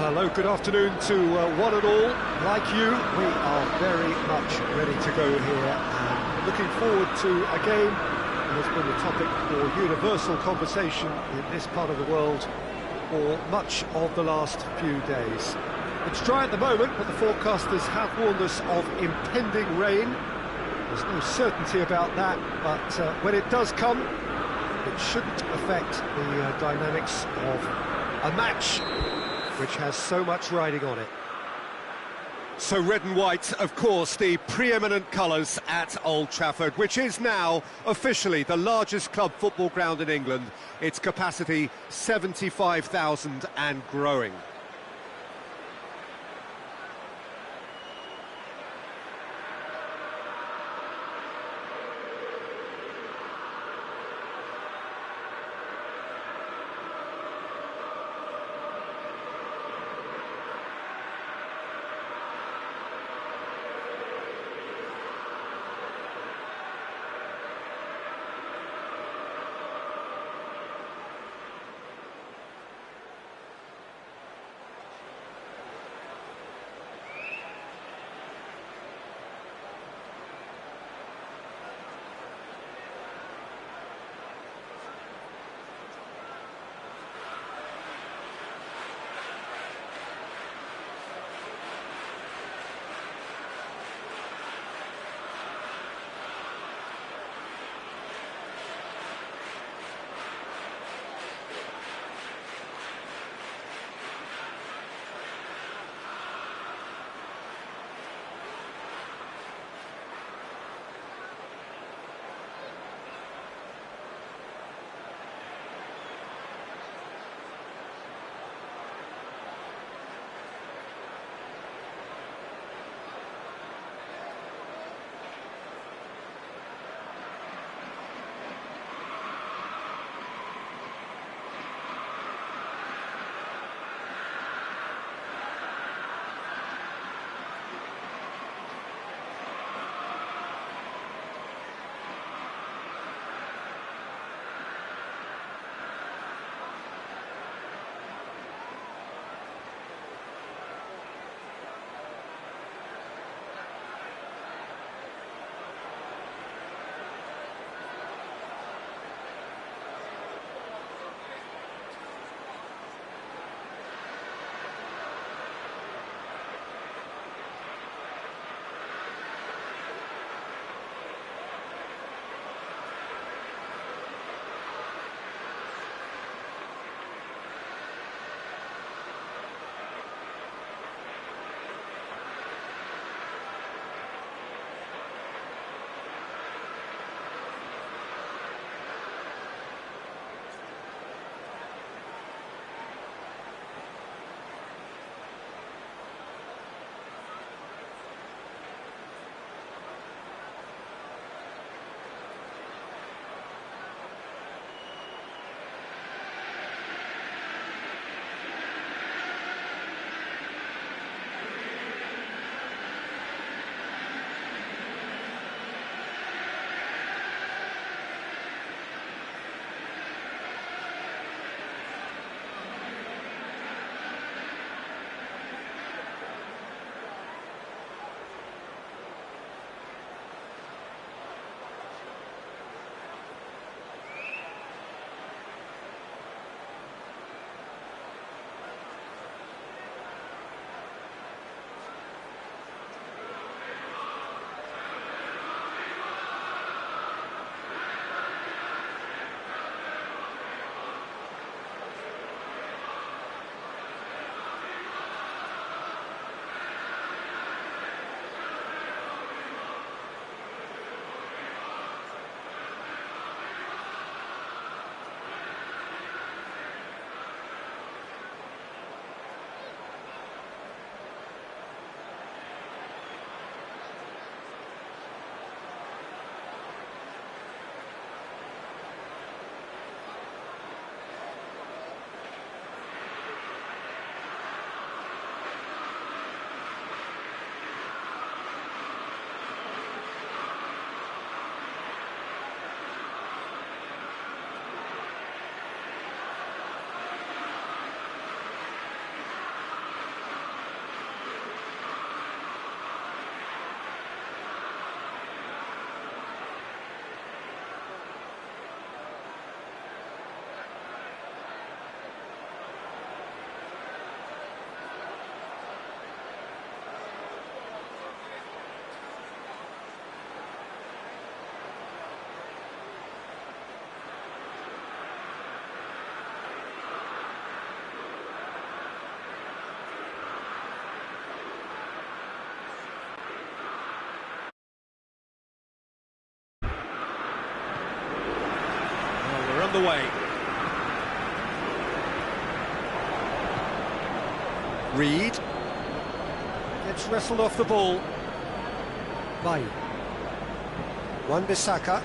Hello, good afternoon to one and all. Like you, we are very much ready to go here and looking forward to a game that has been the topic for universal conversation in this part of the world for much of the last few days. It's dry at the moment, but the forecasters have warned us of impending rain. There's no certainty about that, but when it does come, it shouldn't affect the dynamics of a match which has so much riding on it. So red and white, of course, the preeminent colours at Old Trafford, which is now officially the largest club football ground in England. Its capacity 75,000 and growing. the way. Reed gets wrestled off the ball. Bayu. Wan-Bissaka.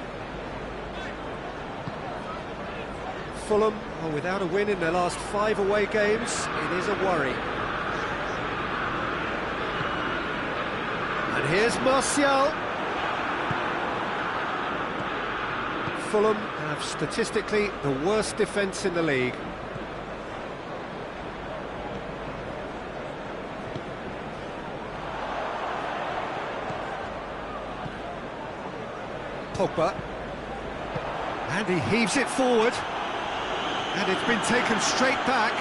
Fulham are without a win in their last 5 away games. It is a worry. And here's Martial. Fulham have statistically the worst defence in the league. Pogba. And he heaves it forward. And it's been taken straight back.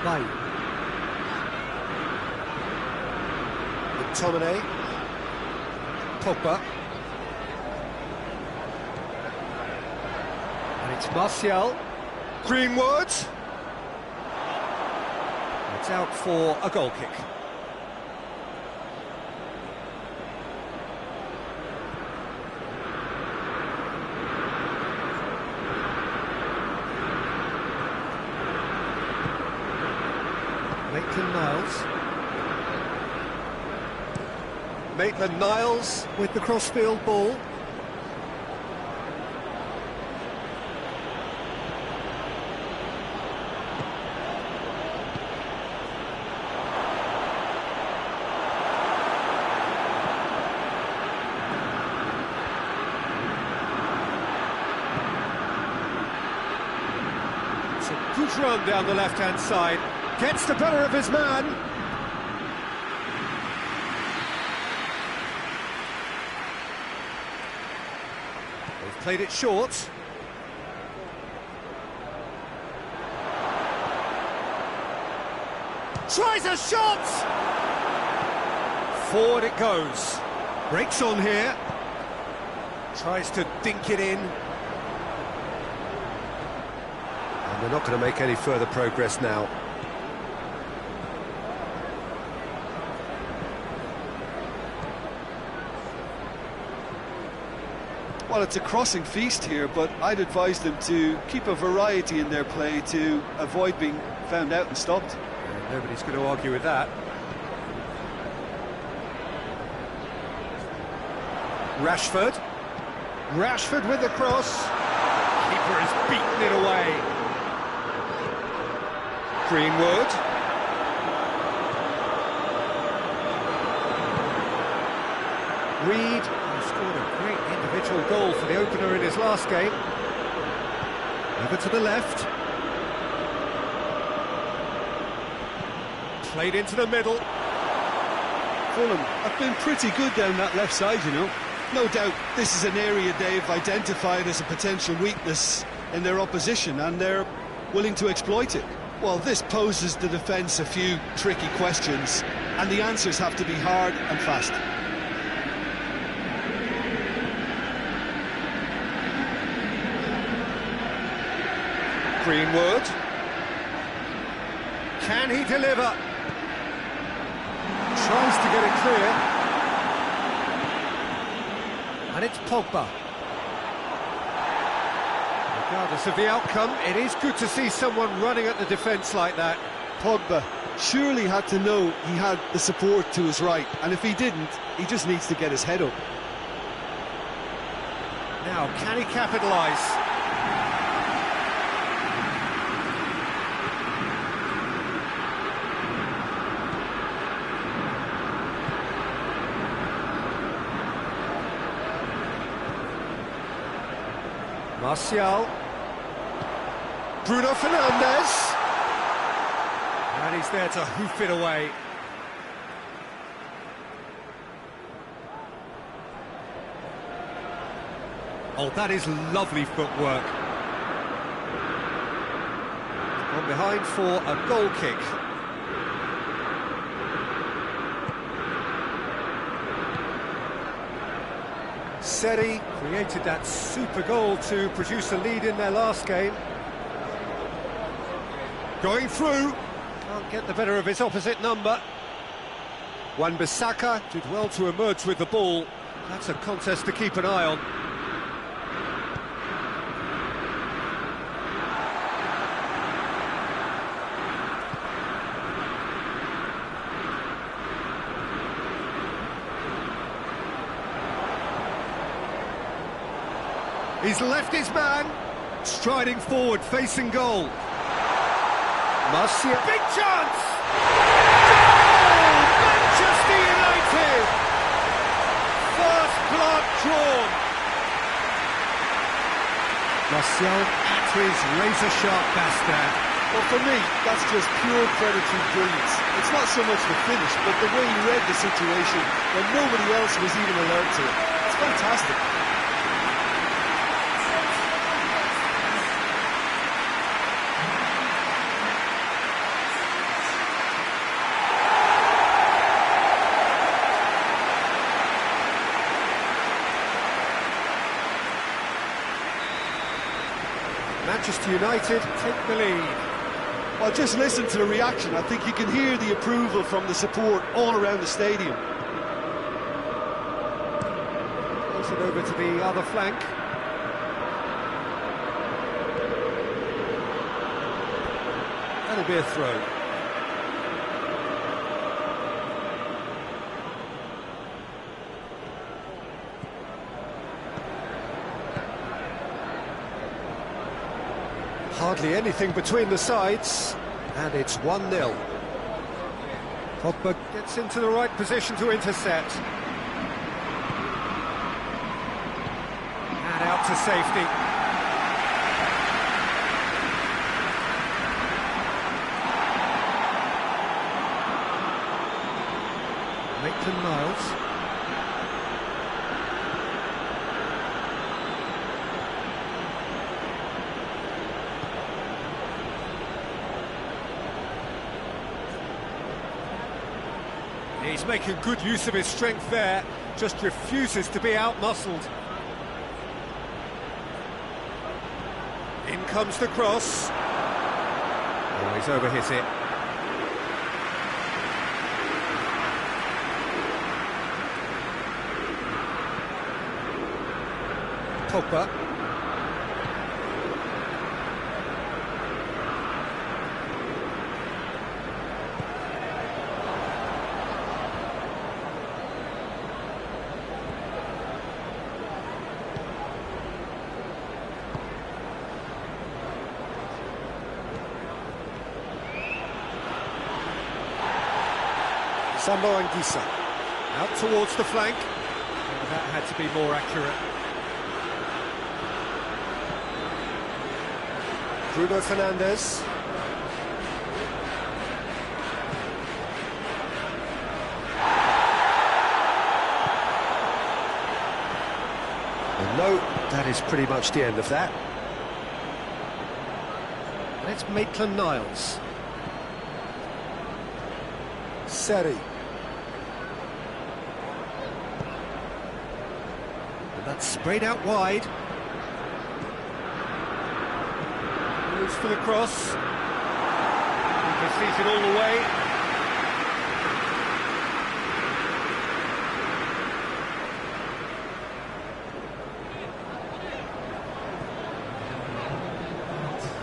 Bayu. McTominay. Pogba. And it's Martial. Greenwood. It's out for a goal kick. Maitland-Niles. Maitland-Niles with the crossfield ball. It's a good run down the left-hand side. Gets the better of his man. They've played it short. Tries a shot! Forward it goes. Breaks on here. Tries to dink it in. And they're not going to make any further progress now. Well, it's a crossing feast here, but I'd advise them to keep a variety in their play to avoid being found out and stopped. Nobody's going to argue with that. Rashford. Rashford with the cross. Keeper has beaten it away. Greenwood. Reed scored a great individual goal for the opener in his last game. Over to the left. Played into the middle. Fulham have been pretty good down that left side, you know. No doubt this is an area they've identified as a potential weakness in their opposition, and they're willing to exploit it. Well, this poses the defence a few tricky questions, and the answers have to be hard and fast. Greenwood. Can he deliver? Tries to get it clear. And it's Pogba. Regardless of the outcome, it is good to see someone running at the defence like that. Pogba surely had to know he had the support to his right, and if he didn't, he just needs to get his head up. Now, can he capitalise? Martial. Bruno Fernandes. And he's there to hoof it away. Oh, that is lovely footwork. On behind for a goal kick. Seri created that super goal to produce a lead in their last game. Going through. Can't get the better of his opposite number. Wan-Bissaka did well to emerge with the ball. That's a contest to keep an eye on. He's left his man, striding forward, facing goal. Martial, big chance! Goal! Manchester United! First blood drawn. Martial at his razor-sharp best there. Well, for me, that's just pure predatory brilliance. It's not so much the finish, but the way he read the situation when nobody else was even alert to it. It's fantastic. Manchester United take the lead. Well, just listen to the reaction. I think you can hear the approval from the support all around the stadium. Goes it over to the other flank. That'll be a throw. Hardly anything between the sides, and it's 1-0. Pogba gets into the right position to intercept. And out to safety. Maitland-Niles. He's making good use of his strength there, just refuses to be out-muscled. In comes the cross. Oh, he's overhit it. Pogba. Sambo Anguissa, out towards the flank. Oh, that had to be more accurate. Bruno Fernandes. And no, that is pretty much the end of that. And it's Maitland-Niles. Seri. That's sprayed out wide. Goes for the cross. He can seize it all the way.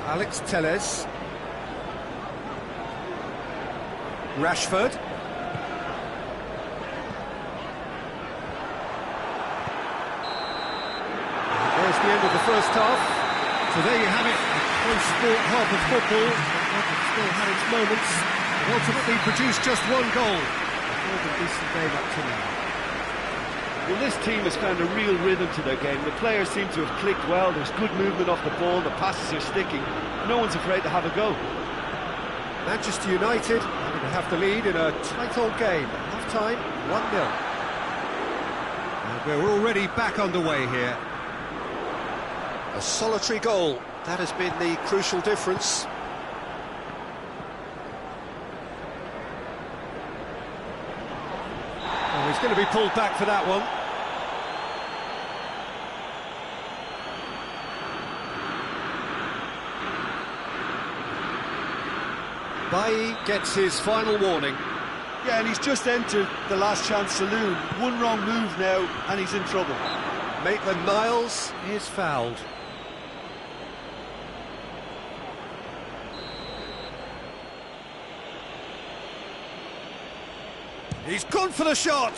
Alex Telles. Rashford. There's the end of the first half. So there you have it, a close sport half of football. It still had its moments, but ultimately produced just one goal. A decent game up to now. Well, this team has found a real rhythm to their game. The players seem to have clicked well. There's good movement off the ball. The passes are sticking. No one's afraid to have a go. Manchester United having to have the lead in a tight old game. Half-time, 1-0. And we're already back underway here. A solitary goal, that has been the crucial difference. Oh, he's going to be pulled back for that one. Bailly gets his final warning. Yeah, and he's just entered the last chance saloon. One wrong move now, and he's in trouble. Maitland-Niles is fouled. He's gone for the shot!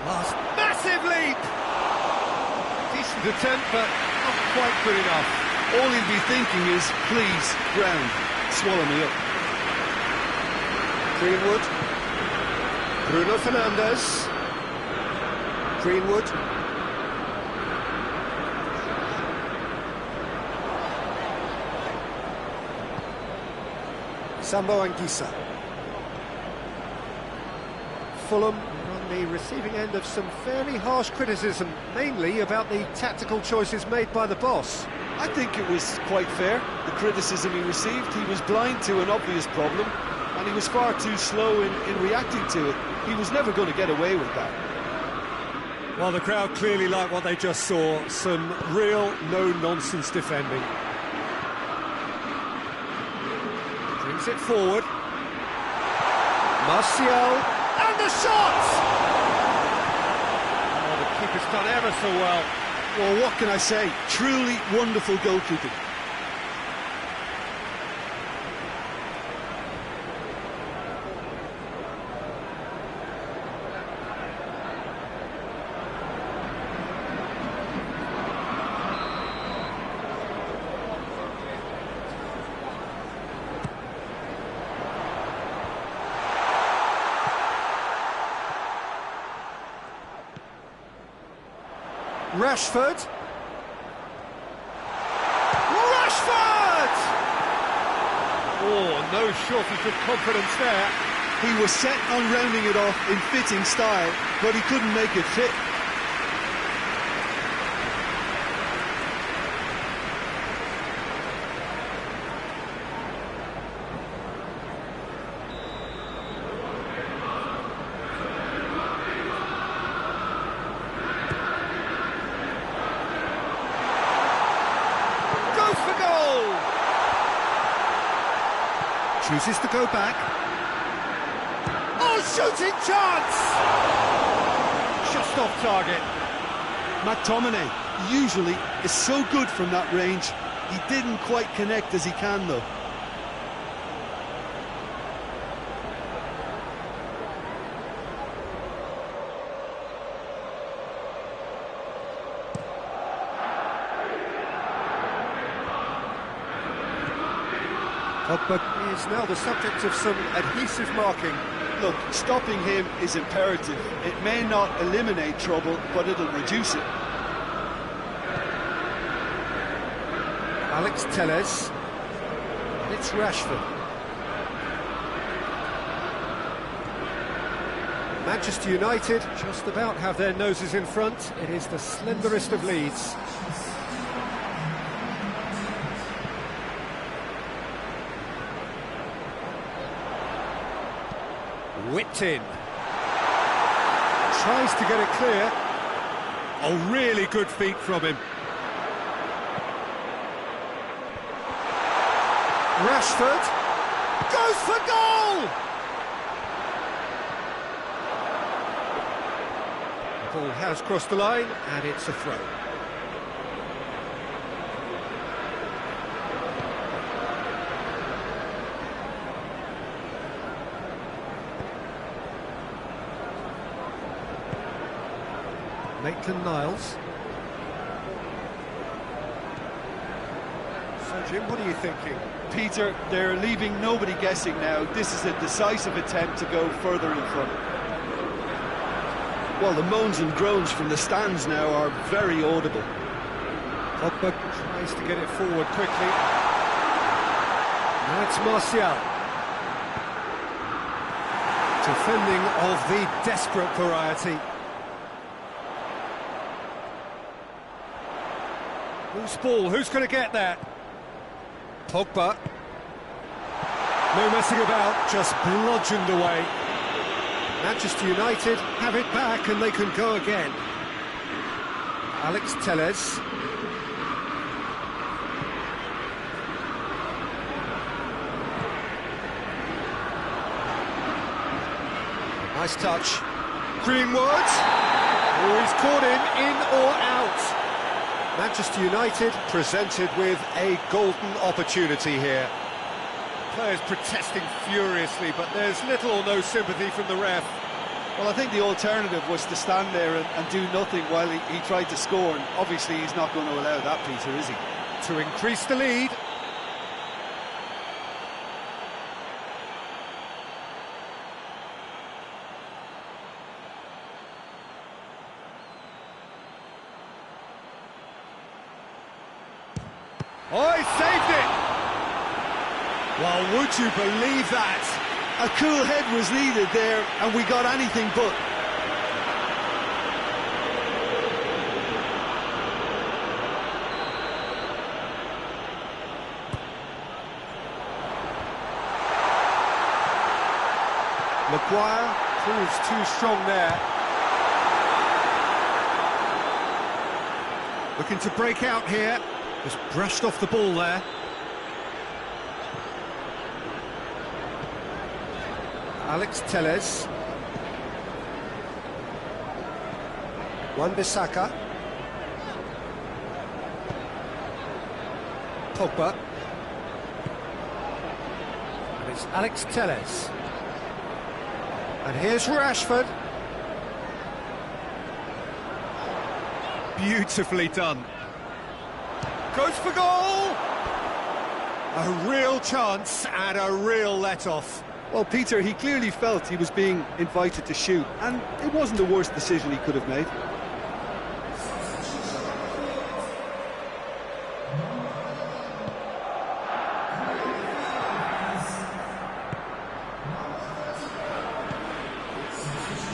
Last massive leap! Decent attempt, but not quite good enough. All he'd be thinking is, please, ground, swallow me up. Greenwood. Bruno Fernandes. Greenwood. Sambo Anguissa. Fulham on the receiving end of some fairly harsh criticism, mainly about the tactical choices made by the boss. I think it was quite fair, the criticism he received. He was blind to an obvious problem, and he was far too slow in reacting to it. He was never going to get away with that. Well, the crowd clearly liked what they just saw. Some real no-nonsense defending. Brings it forward. Martial, and the shot! Oh, the keeper's done ever so well. Well, what can I say? Truly wonderful goalkeeping. Rashford! Rashford! Oh, no shortage of confidence there. He was set on rounding it off in fitting style, but he couldn't make it fit. Chooses to go back. Oh, shooting chance! Just off target. McTominay usually is so good from that range. He didn't quite connect as he can, though. Pogba is now the subject of some adhesive marking. Look, stopping him is imperative. It may not eliminate trouble, but it'll reduce it. Alex Telles. It's Rashford. Manchester United just about have their noses in front. It is the slenderest of leads. Whipped in. Tries to get it clear. Oh, really good feet from him. Rashford goes for goal! The ball has crossed the line, and it's a throw. Maitland-Niles. So, Jim, what are you thinking? Peter, they're leaving nobody guessing now. This is a decisive attempt to go further in front. Well, the moans and groans from the stands now are very audible. Pogba tries to get it forward quickly. Now it's Martial. Defending of the desperate variety. Loose ball, who's going to get that? Pogba. No messing about, just bludgeoned away. Manchester United have it back and they can go again. Alex Telles. Nice touch. Greenwood. Oh, he's caught in or out. Manchester United presented with a golden opportunity here. Players protesting furiously, but there's little or no sympathy from the ref. Well, I think the alternative was to stand there and do nothing while he tried to score, and obviously he's not going to allow that, Peter, is he? To increase the lead. Oh, he saved it! Well, would you believe that? A cool head was needed there, and we got anything but. Maguire proves too strong there. Looking to break out here. Just brushed off the ball there. Alex Telles. Wan-Bissaka. Pogba. And it's Alex Telles. And here's Rashford. Beautifully done. Goes for goal! A real chance and a real let-off. Well, Peter, he clearly felt he was being invited to shoot, and it wasn't the worst decision he could have made.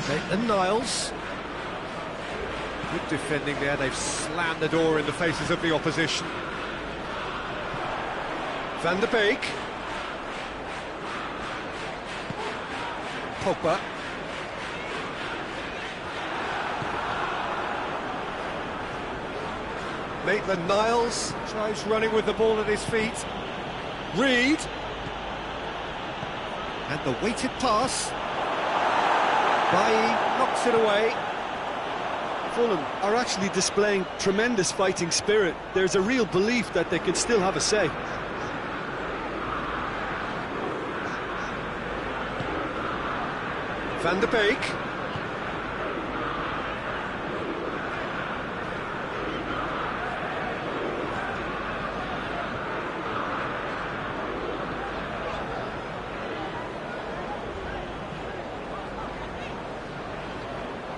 Maitland-Niles. Good defending there, they've slammed the door in the faces of the opposition. Van der Beek. Pogba. Maitland-Niles tries running with the ball at his feet. Reed. And the weighted pass. Bailly knocks it away. Fulham are actually displaying tremendous fighting spirit. There's a real belief that they can still have a say. Van der Beek.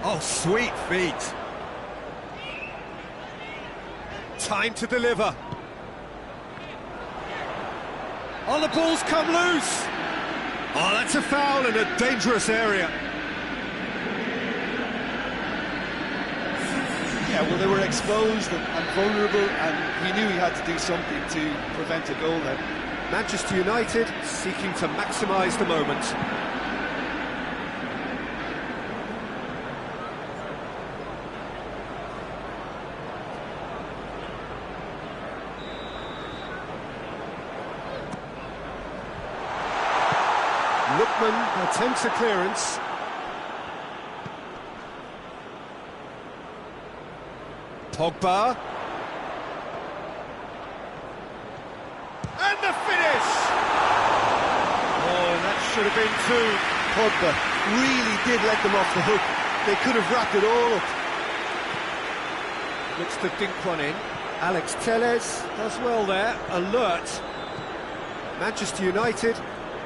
Oh, sweet feet. Time to deliver. Oh, the ball's come loose. Oh, that's a foul in a dangerous area. Yeah, well, they were exposed and vulnerable, and he knew he had to do something to prevent a goal then. Manchester United seeking to maximise the moment. Lookman attempts a clearance. Pogba. And the finish! Oh, that should have been two. Pogba really did let them off the hook. They could have wrapped it all up. Looks to dink one in. Alex Telles does well there, alert. Manchester United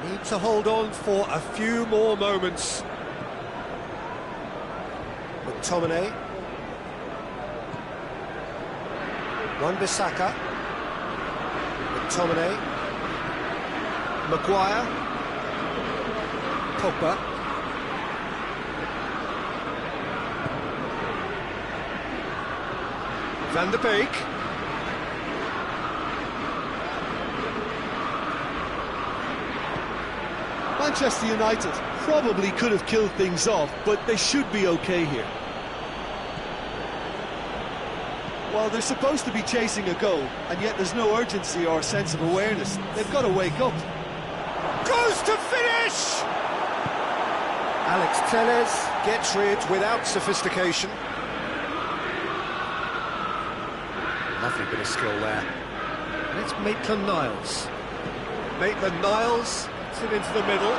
need to hold on for a few more moments. McTominay. Wan-Bissaka. McTominay. Maguire. Pogba. Van der Beek. Manchester United probably could have killed things off, but they should be okay here. Well, they're supposed to be chasing a goal, and yet there's no urgency or sense of awareness. They've got to wake up. Goes to finish! Alex Telles gets rid without sophistication. Lovely bit of skill there. And it's Maitland-Niles. Maitland-Niles gets it into the middle.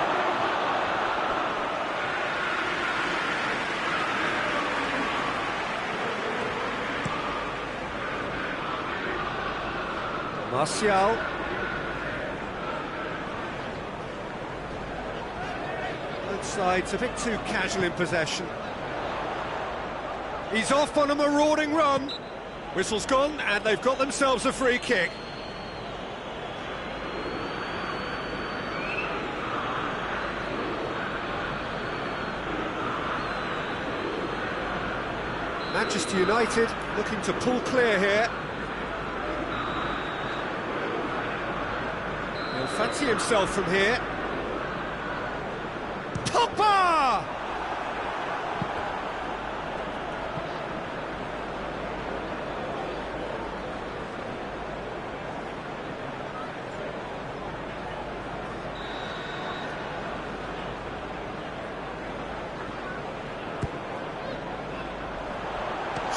Martial. Both sides a bit too casual in possession. He's off on a marauding run. Whistle's gone, and they've got themselves a free kick. Manchester United looking to pull clear here. He'll fancy himself from here. Pogba!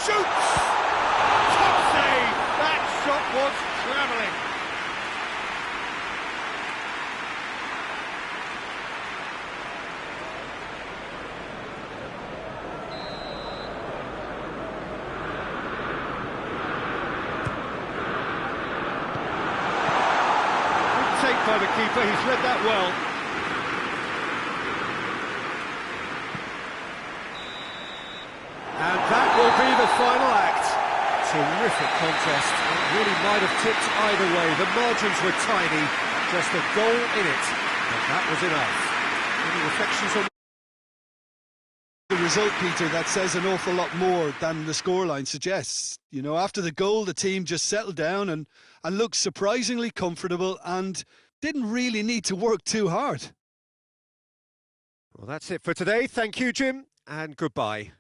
Shoots! Top save! That shot was travelling. Good take by the keeper, he's read that well. And that will be the final act. Terrific contest. It really might have tipped either way. The margins were tiny, just a goal in it, and that was enough. Any reflections on The result, Peter, that says an awful lot more than the scoreline suggests. You know, after the goal, the team just settled down and looked surprisingly comfortable and didn't really need to work too hard. Well, that's it for today. Thank you, Jim, and goodbye.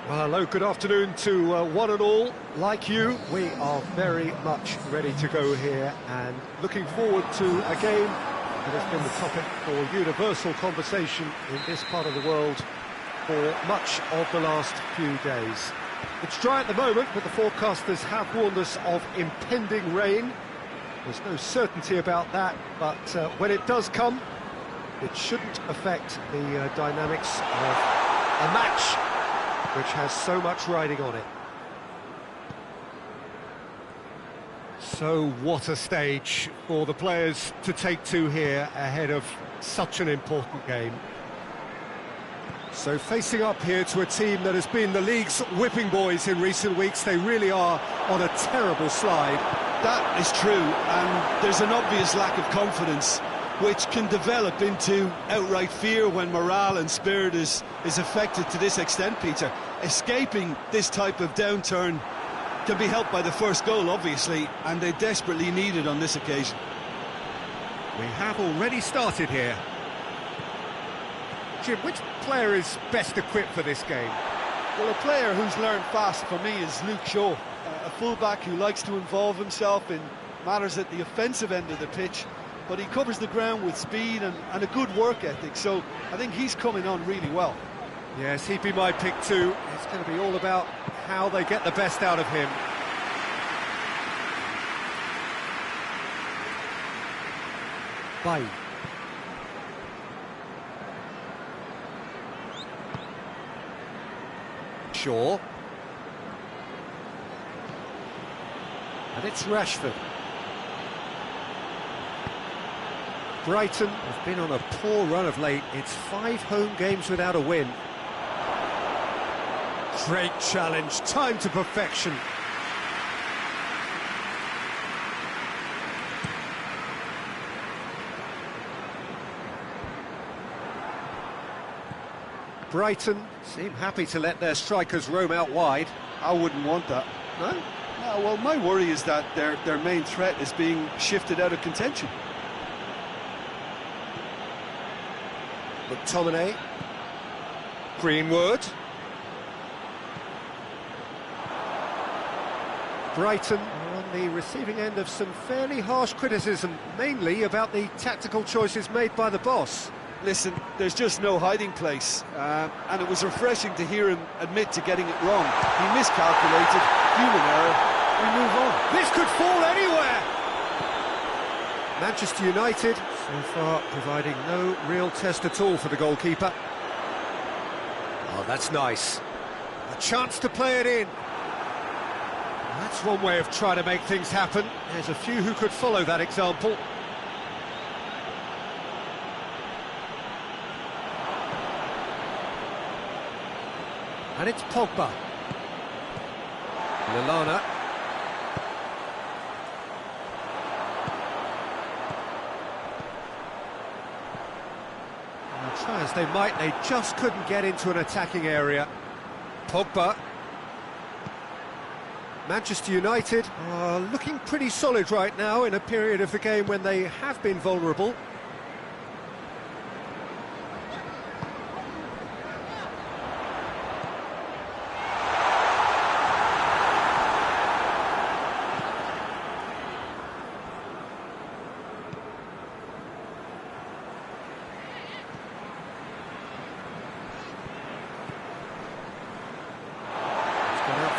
Well, hello, good afternoon to one and all. Like you, we are very much ready to go here and looking forward to a game that has been the topic for universal conversation in this part of the world for much of the last few days. It's dry at the moment, but the forecasters have warned us of impending rain. There's no certainty about that, but when it does come, it shouldn't affect the dynamics of a match which has so much riding on it. So what a stage for the players to take to here ahead of such an important game. So facing up here to a team that has been the league's whipping boys in recent weeks, they really are on a terrible slide. That is true, and there's an obvious lack of confidence which can develop into outright fear when morale and spirit is affected to this extent, Peter. Escaping this type of downturn can be helped by the first goal, obviously, and they desperately need it on this occasion. We have already started here. Jim, which player is best equipped for this game? Well, a player who's learned fast for me is Luke Shaw, a fullback who likes to involve himself in matters at the offensive end of the pitch, but he covers the ground with speed and a good work ethic, so I think he's coming on really well. Yes, he'd be my pick too. It's going to be all about how they get the best out of him. Bye. Shaw. And it's Rashford. Brighton have been on a poor run of late. It's 5 home games without a win. Great challenge, time to perfection. Brighton seem happy to let their strikers roam out wide. I wouldn't want that. No? No, well, my worry is that their main threat is being shifted out of contention. McTominay. Greenwood. Brighton are on the receiving end of some fairly harsh criticism, mainly about the tactical choices made by the boss. Listen, there's just no hiding place, and it was refreshing to hear him admit to getting it wrong. He miscalculated, human error, we move on. This could fall anywhere! Manchester United, so far, providing no real test at all for the goalkeeper. Oh, that's nice. A chance to play it in. That's one way of trying to make things happen. There's a few who could follow that example. And it's Pogba. Lallana. Try as they might, they just couldn't get into an attacking area. Pogba. Manchester United are looking pretty solid right now in a period of the game when they have been vulnerable.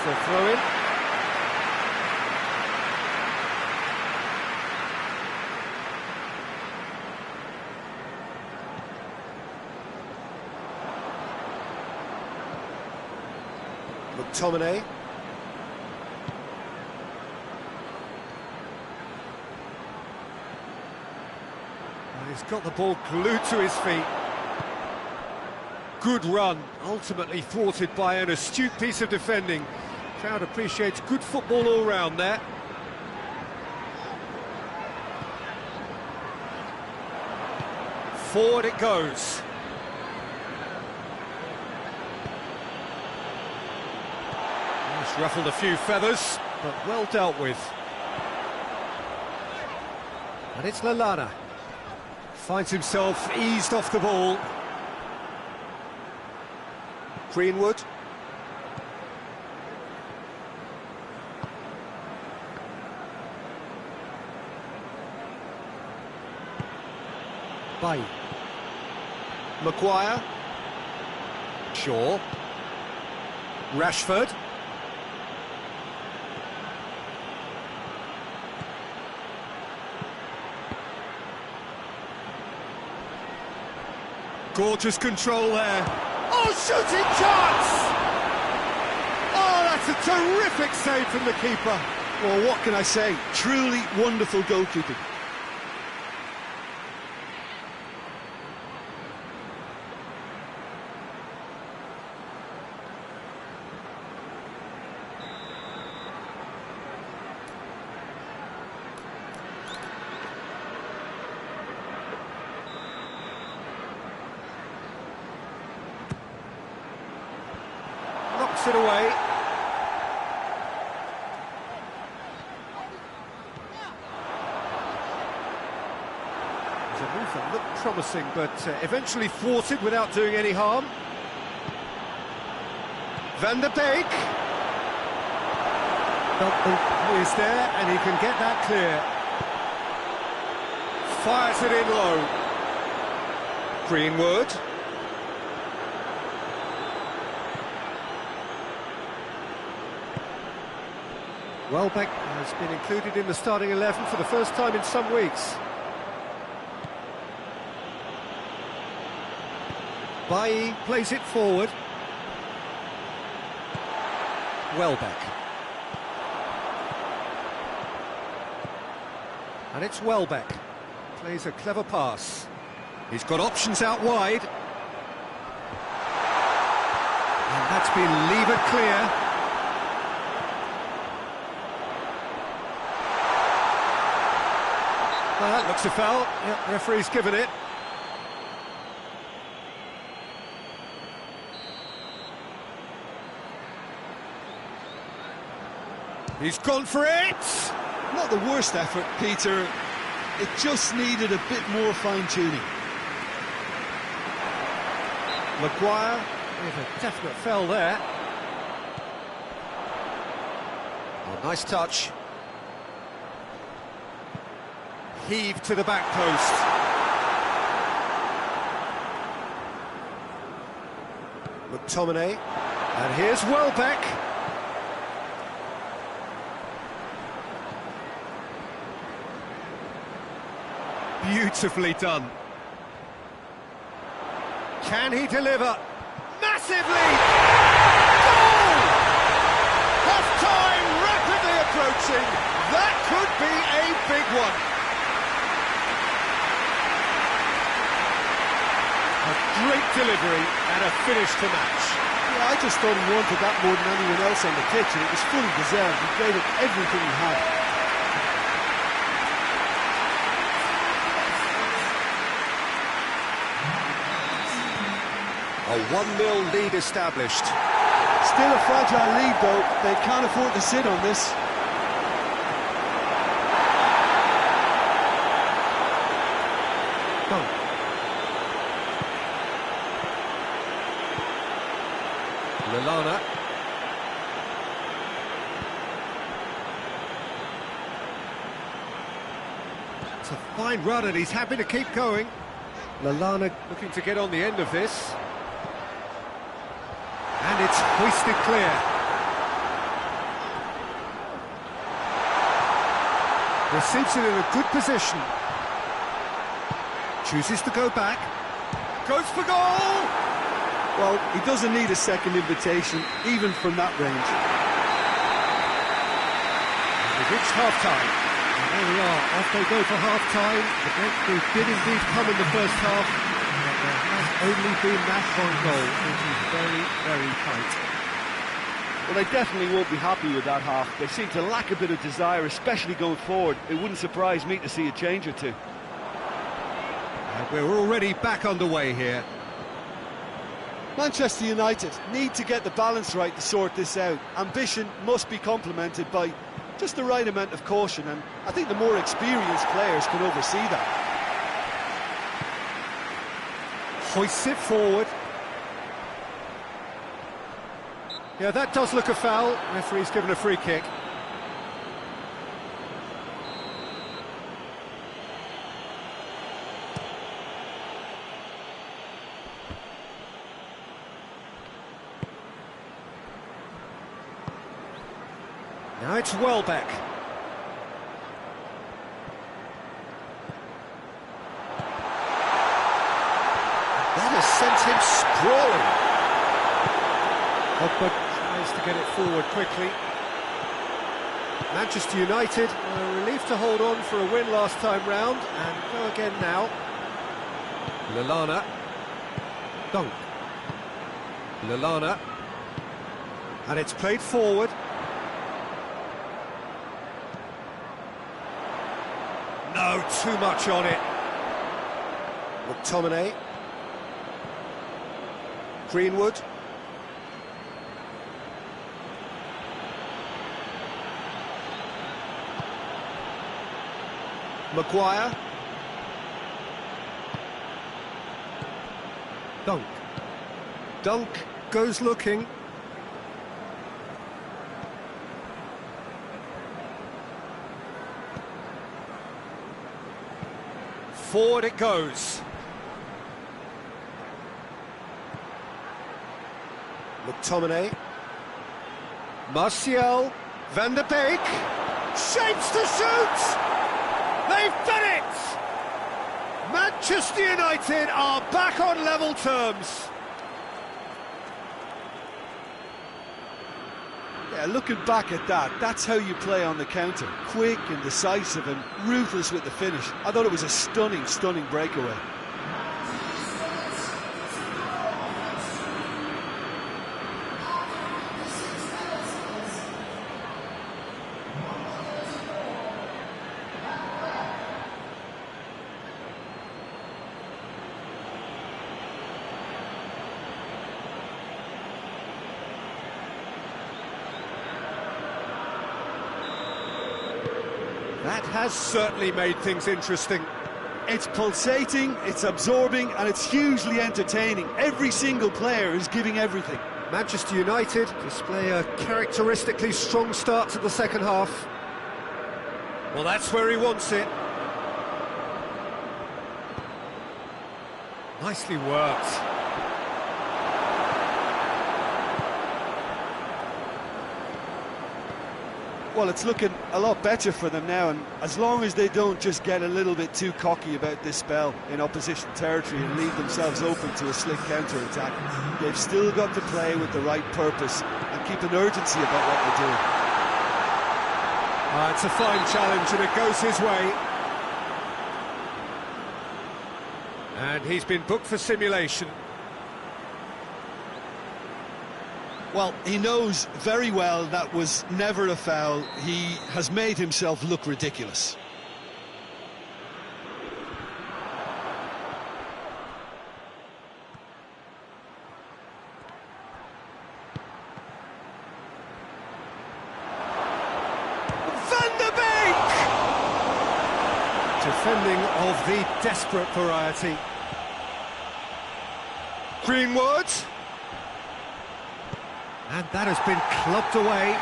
For a throw-in. McTominay. He's got the ball glued to his feet. Good run, ultimately thwarted by an astute piece of defending. Crowd appreciates good football all round there. Forward it goes. It's ruffled a few feathers, but well dealt with. And it's Lallana. Finds himself eased off the ball. Greenwood. Bailly. Maguire. Shaw. Rashford. Gorgeous control there. Oh, shooting chance! Oh, that's a terrific save from the keeper. Well, what can I say? Truly wonderful goalkeeping. Knocks it away. It was a move that looked promising, but eventually thwarted without doing any harm. Van der Beek. Is there, and he can get that clear. Fires it in low. Greenwood. Welbeck has been included in the starting 11 for the first time in some weeks. Bailly plays it forward. Welbeck. And it's Welbeck. Plays a clever pass. He's got options out wide. And that's been levered clear. Well, that looks a foul. Yep, referee's given it. He's gone for it! Not the worst effort, Peter. It just needed a bit more fine-tuning. Maguire with a definite foul there. Oh, nice touch. Heaved to the back post. McTominay. And here's Welbeck. Beautifully done. Can he deliver? Massively! Goal! Half-time rapidly approaching. That could be a big one. A great delivery and a finish to match. Yeah, I just thought he wanted that more than anyone else on the pitch, and it was fully deserved. He gave it everything he had. A 1-0 lead established. Still a fragile lead, though. They can't afford to sit on this. Lallana. It's a fine run and he's happy to keep going. Lallana looking to get on the end of this. And it's hoisted clear. Receives it in a good position. Chooses to go back. Goes for goal! Well, he doesn't need a second invitation, even from that range. We've reached half-time. And there we are, off they go for half-time. The breakthrough did indeed come in the first half, but there has only been that one goal, which is very, very tight. Well, they definitely won't be happy with that half. They seem to lack a bit of desire, especially going forward. It wouldn't surprise me to see a change or two. And we're already back underway here. Manchester United need to get the balance right to sort this out. Ambition must be complemented by just the right amount of caution, and I think the more experienced players can oversee that. Hoists it forward. Yeah, that does look a foul. Referee's given a free kick. Now it's Welbeck. That has sent him sprawling. Pogba tries to get it forward quickly. Manchester United were relieved to hold on for a win last time round, and go again now. Lallana. Dunk. Lallana. And it's played forward. No, too much on it. McTominay. Greenwood. Maguire. Dunk. Dunk goes looking. Forward it goes. McTominay. Martial. Van der Beek. Shapes to shoot! They've done it! Manchester United are back on level terms. Yeah, looking back at that, that's how you play on the counter. Quick and decisive and ruthless with the finish. I thought it was a stunning, stunning breakaway. That has certainly made things interesting. It's pulsating, it's absorbing, and it's hugely entertaining. Every single player is giving everything. Manchester United display a characteristically strong start to the second half. Well, that's where he wants it. Nicely worked. Well, it's looking a lot better for them now, and as long as they don't just get a little bit too cocky about this spell in opposition territory and leave themselves open to a slick counter-attack, they've still got to play with the right purpose and keep an urgency about what they're doing. It's a fine challenge and it goes his way. And he's been booked for simulation. Well, he knows very well that was never a foul. He has made himself look ridiculous. Van der Beek! Defending of the desperate variety. Greenwood. And that has been clubbed away.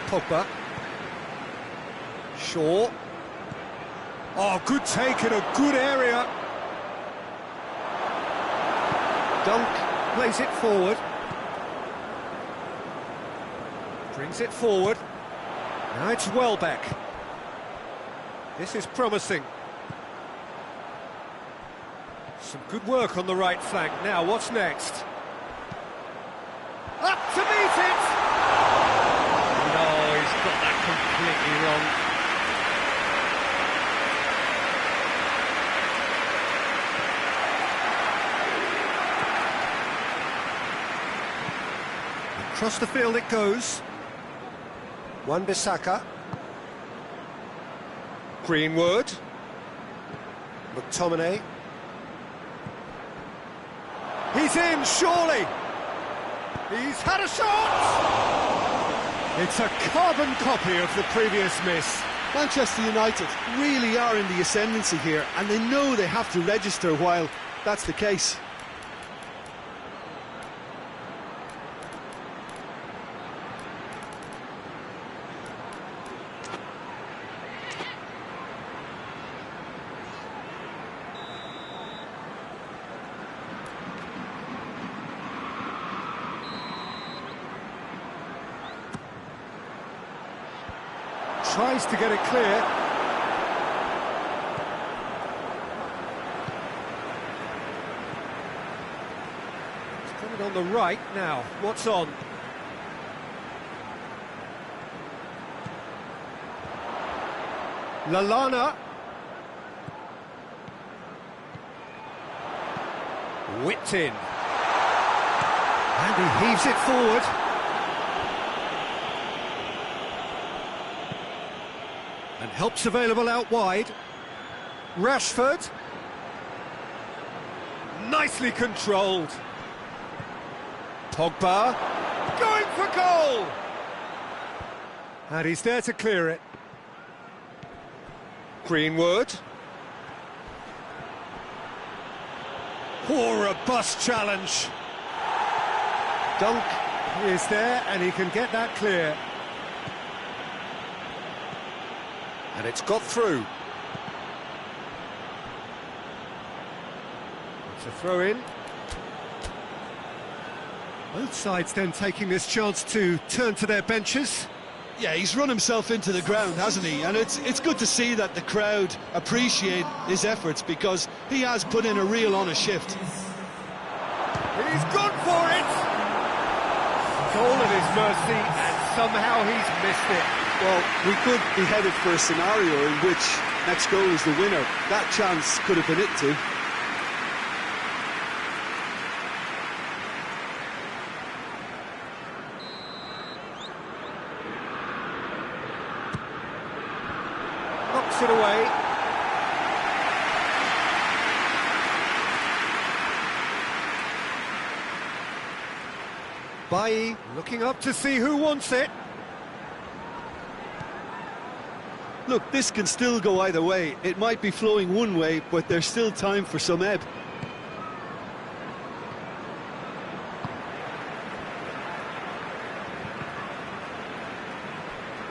Pogba. Shaw. Oh, good take in a good area. Dunk plays it forward. Brings it forward. Now it's Welbeck. This is promising. Some good work on the right flank. Now, what's next? Up to meet it! No, he's got that completely wrong. Across the field it goes. Wan-Bissaka. Greenwood. McTominay. He's in, surely! He's had a shot! It's a carbon copy of the previous miss. Manchester United really are in the ascendancy here, and they know they have to register while that's the case. Tries to get it clear. He's got it on the right now. What's on? Lallana. Whipped in. And he heaves it forward. And help's available out wide. Rashford. Nicely controlled. Pogba. Going for goal! And he's there to clear it. Greenwood. Oh, robust challenge. Dunk is there, and he can get that clear. And it's got through. It's a throw-in. Both sides then taking this chance to turn to their benches. Yeah, he's run himself into the ground, hasn't he? And it's good to see that the crowd appreciate his efforts, because he has put in a real honest shift. He's gone for it! Goal at his mercy, and somehow he's missed it. Well, we could be headed for a scenario in which next goal is the winner. That chance could have been it too. Knocks it away. Bailly looking up to see who wants it. Look, this can still go either way. It might be flowing one way, but there's still time for some ebb.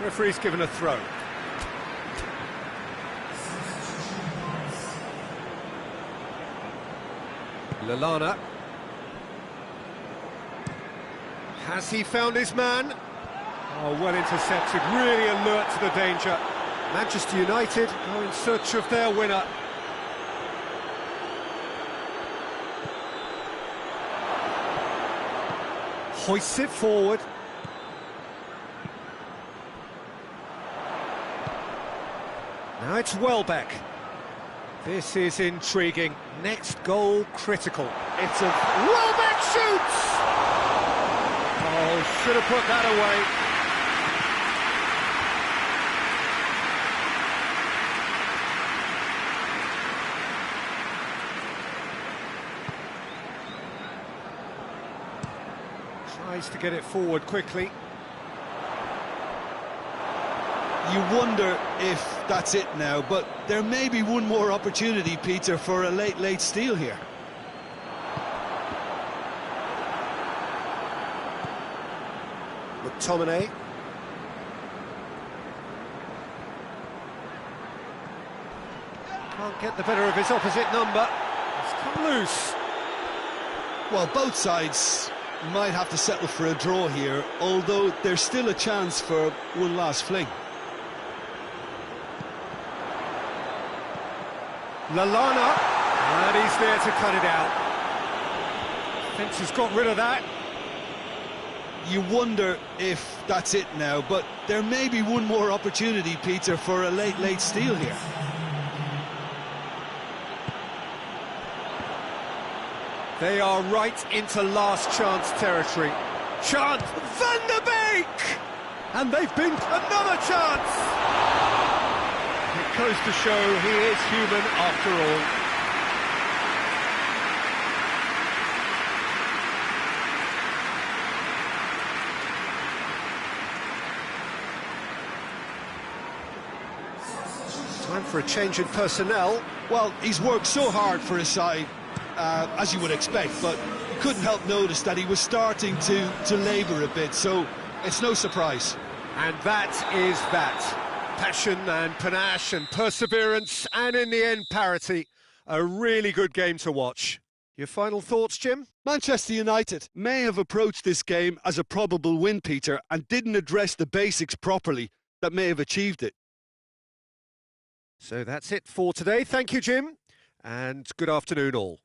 Referee's given a throw. Lallana. Has he found his man? Oh, well intercepted, really alert to the danger. Manchester United are in search of their winner. Hoists it forward. Now it's Welbeck. This is intriguing. Next goal critical. It's a... Welbeck shoots! Oh, should have put that away. Tries to get it forward quickly. You wonder if that's it now, but there may be one more opportunity, Peter, for a late steal here. McTominay. Can't get the better of his opposite number. It's come loose. Well, both sides might have to settle for a draw here, although there's still a chance for one last fling. Lallana, and he's there to cut it out. Fence has got rid of that. You wonder if that's it now, but there may be one more opportunity, Peter, for a late steal here. They are right into last chance territory. Chance, Van der Beek! And they've been another chance! It goes to show he is human after all. Time for a change in personnel. Well, he's worked so hard for his side, as you would expect, but couldn't help notice that he was starting to labour a bit, so it's no surprise. And that is that. Passion and panache and perseverance, and in the end, parity. A really good game to watch. Your final thoughts, Jim? Manchester United may have approached this game as a probable win, Peter, and didn't address the basics properly. that may have achieved it. So that's it for today. Thank you, Jim, and good afternoon all.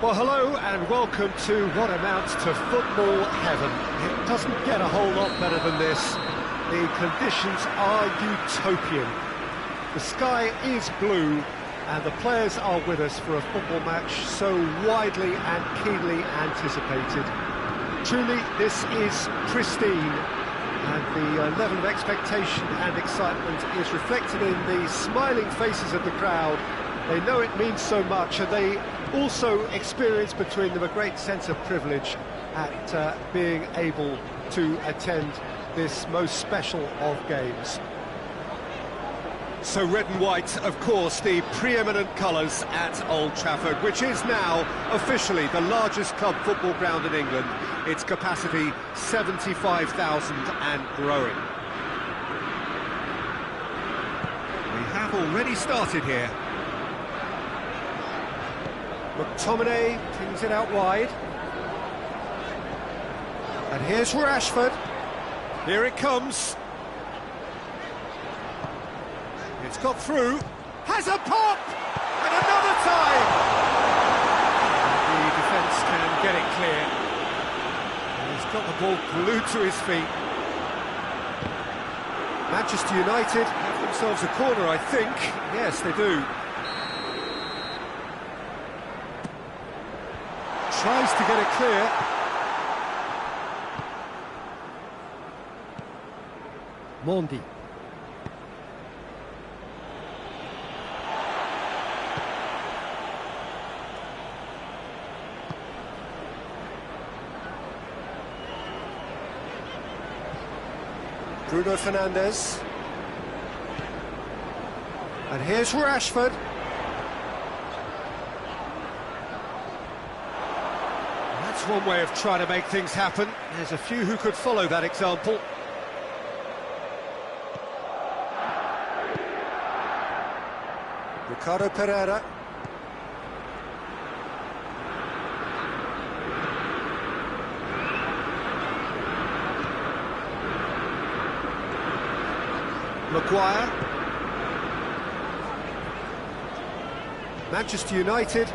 Well, hello and welcome to what amounts to football heaven. It doesn't get a whole lot better than this. The conditions are utopian. The sky is blue and the players are with us for a football match so widely and keenly anticipated. Truly, this is pristine, and the level of expectation and excitement is reflected in the smiling faces of the crowd. They know it means so much, and they also experience between them a great sense of privilege at being able to attend this most special of games. So red and white, of course, the preeminent colours at Old Trafford, which is now officially the largest club football ground in England. Its capacity 75,000 and growing. We have already started here. McTominay pings it out wide. And here's Rashford. Here it comes. It's got through, has a pop, and another time! The defence can get it clear. And he's got the ball glued to his feet. Manchester United have themselves a corner, I think. Yes, they do. Tries to get it clear. Mondi. Bruno Fernandes. And here's Rashford. That's one way of trying to make things happen. There's a few who could follow that example. Ricardo Pereira. Maguire. Manchester United,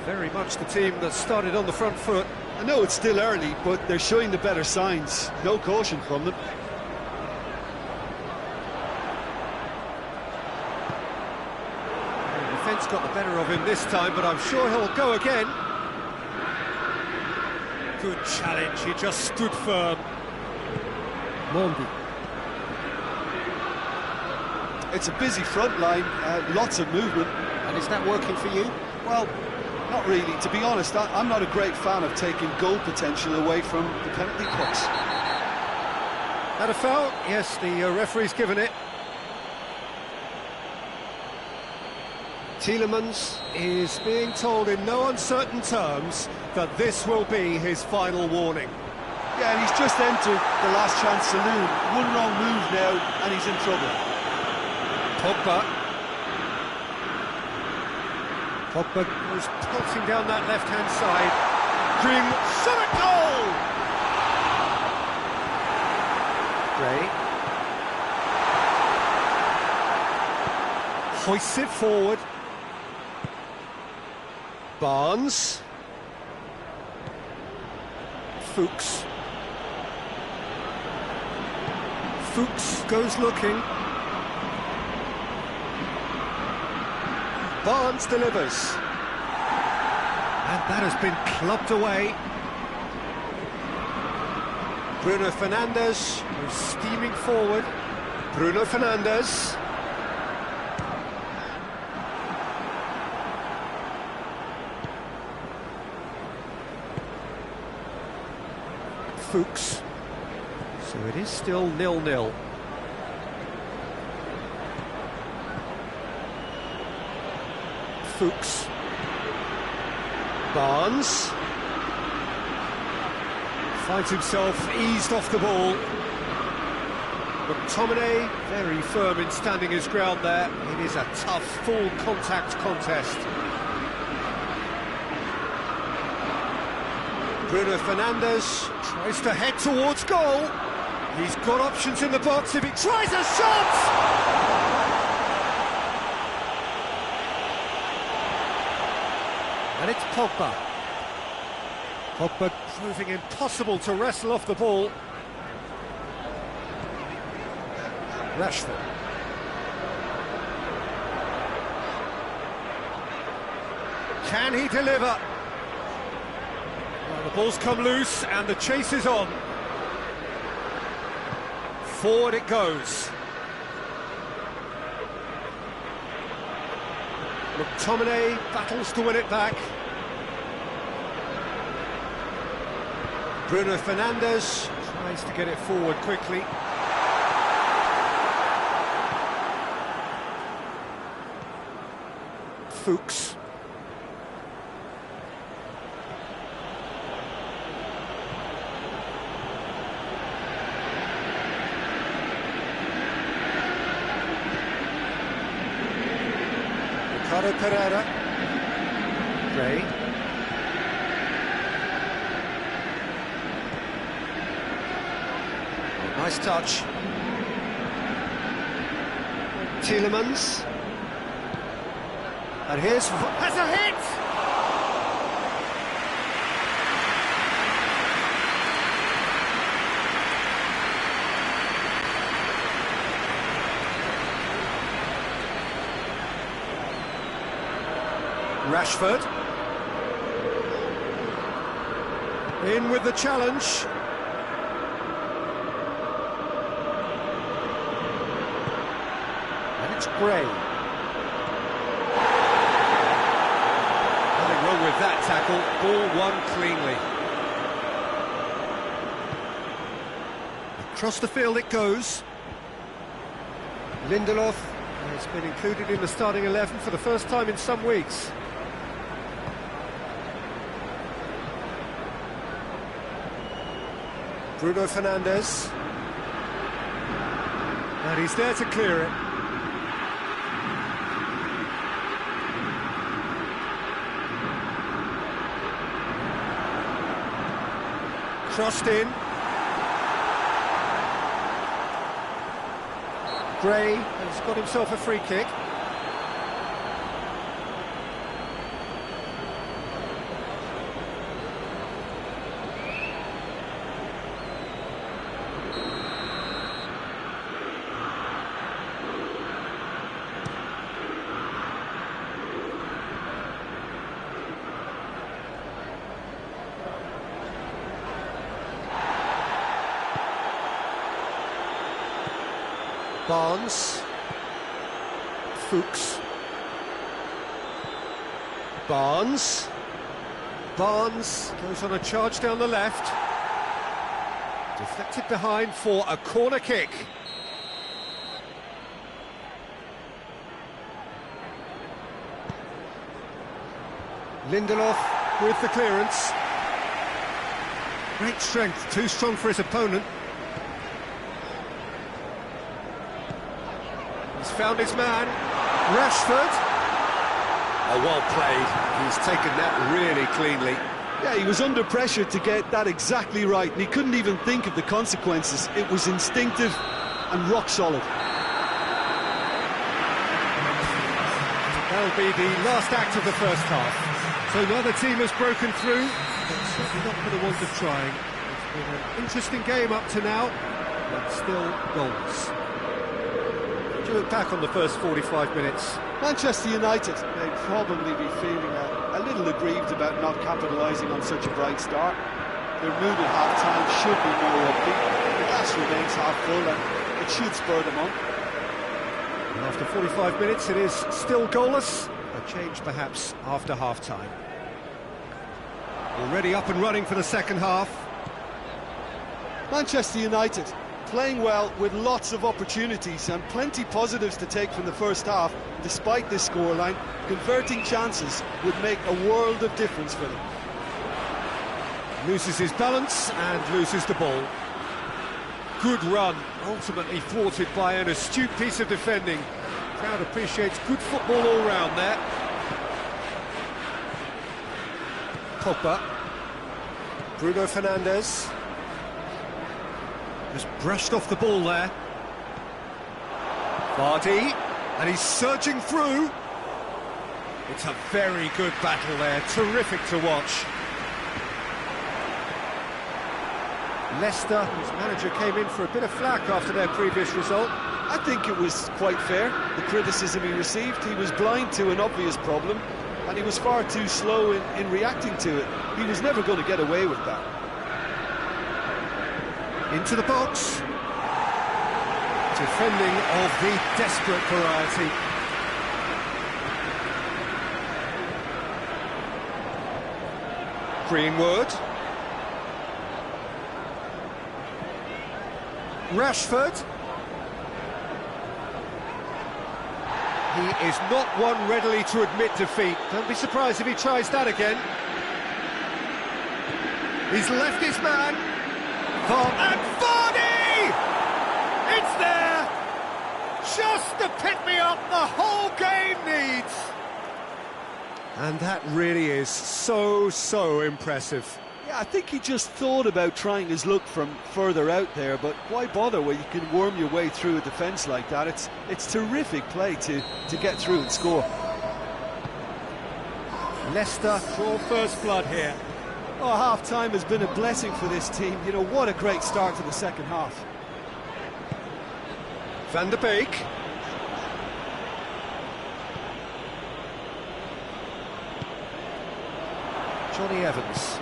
very much the team that started on the front foot. I know it's still early, but they're showing the better signs. No caution from them. The defence got the better of him this time, but I'm sure he'll go again. Good challenge, he just stood firm. Mondi. It's a busy front line, lots of movement. And is that working for you? Well, not really. To be honest, I'm not a great fan of taking goal potential away from the penalty box. Had a foul? Yes, the referee's given it. Tielemans is being told in no uncertain terms that this will be his final warning. Yeah, and he's just entered the last chance saloon. One wrong move now, and he's in trouble. Pogba. Pogba was pulsing down that left-hand side. Green shot at goal! Gray. Hoists it forward. Barnes. Fuchs. Fuchs goes looking. Barnes delivers. And that has been clubbed away. Bruno Fernandes is steaming forward. Bruno Fernandes. Fuchs. So it is still 0-0. Fuchs. Barnes finds himself eased off the ball. McTominay very firm in standing his ground there. It is a tough full contact contest. Bruno Fernandes tries to head towards goal. He's got options in the box if he tries a shot! And it's Pogba. Pogba proving impossible to wrestle off the ball. Rashford. Can he deliver? Well, the ball's come loose and the chase is on. Forward it goes. McTominay battles to win it back. Bruno Fernandes tries to get it forward quickly. Fuchs. Ricardo Pereira. Gray. Nice touch. Tielemans. And here's... has a hit! Rashford. In with the challenge. And it's Gray. Nothing wrong with that tackle. Ball won cleanly. Across the field it goes. Lindelof has been included in the starting 11 for the first time in some weeks. Bruno Fernandes. And he's there to clear it. Crossed in. Gray has got himself a free kick. Barnes. Fuchs. Barnes. Barnes goes on a charge down the left. Deflected behind for a corner kick. Lindelof with the clearance. Great strength, too strong for his opponent. He's found his man, Rashford. Oh, well played. He's taken that really cleanly. Yeah, he was under pressure to get that exactly right, and he couldn't even think of the consequences. It was instinctive and rock solid. That'll be the last act of the first half. So neither team has broken through, but certainly not for the want of trying. It's been an interesting game up to now, but still goals. Do you look back on the first 45 minutes? Manchester United may probably be feeling a little aggrieved about not capitalising on such a bright start. Their mood at half-time should be more upbeat. The glass remains half full and it should spur them on. And after 45 minutes it is still goalless. A change perhaps after half-time. Already up and running for the second half. Manchester United playing well with lots of opportunities and plenty positives to take from the first half. Despite this scoreline, converting chances would make a world of difference for them. Loses his balance and loses the ball. Good run, ultimately thwarted by an astute piece of defending. Crowd appreciates good football all round there. Pogba. Bruno Fernandes. Just brushed off the ball there. Vardy, and he's surging through. It's a very good battle there, terrific to watch. Leicester, whose manager came in for a bit of flack after their previous result. I think it was quite fair, the criticism he received. He was blind to an obvious problem, and he was far too slow in reacting to it. He was never going to get away with that. Into the box. Defending of the desperate variety. Greenwood. Rashford. He is not one readily to admit defeat. Don't be surprised if he tries that again. He's left his man. And Vardy! It's there! Just the pick-me-up the whole game needs! And that really is so impressive. Yeah, I think he just thought about trying his luck from further out there, but why bother when you can worm your way through a defence like that? It's terrific play to get through and score. Leicester draw first blood here. Oh, half-time has been a blessing for this team. You know, what a great start to the second half. Van der Beek. Johnny Evans.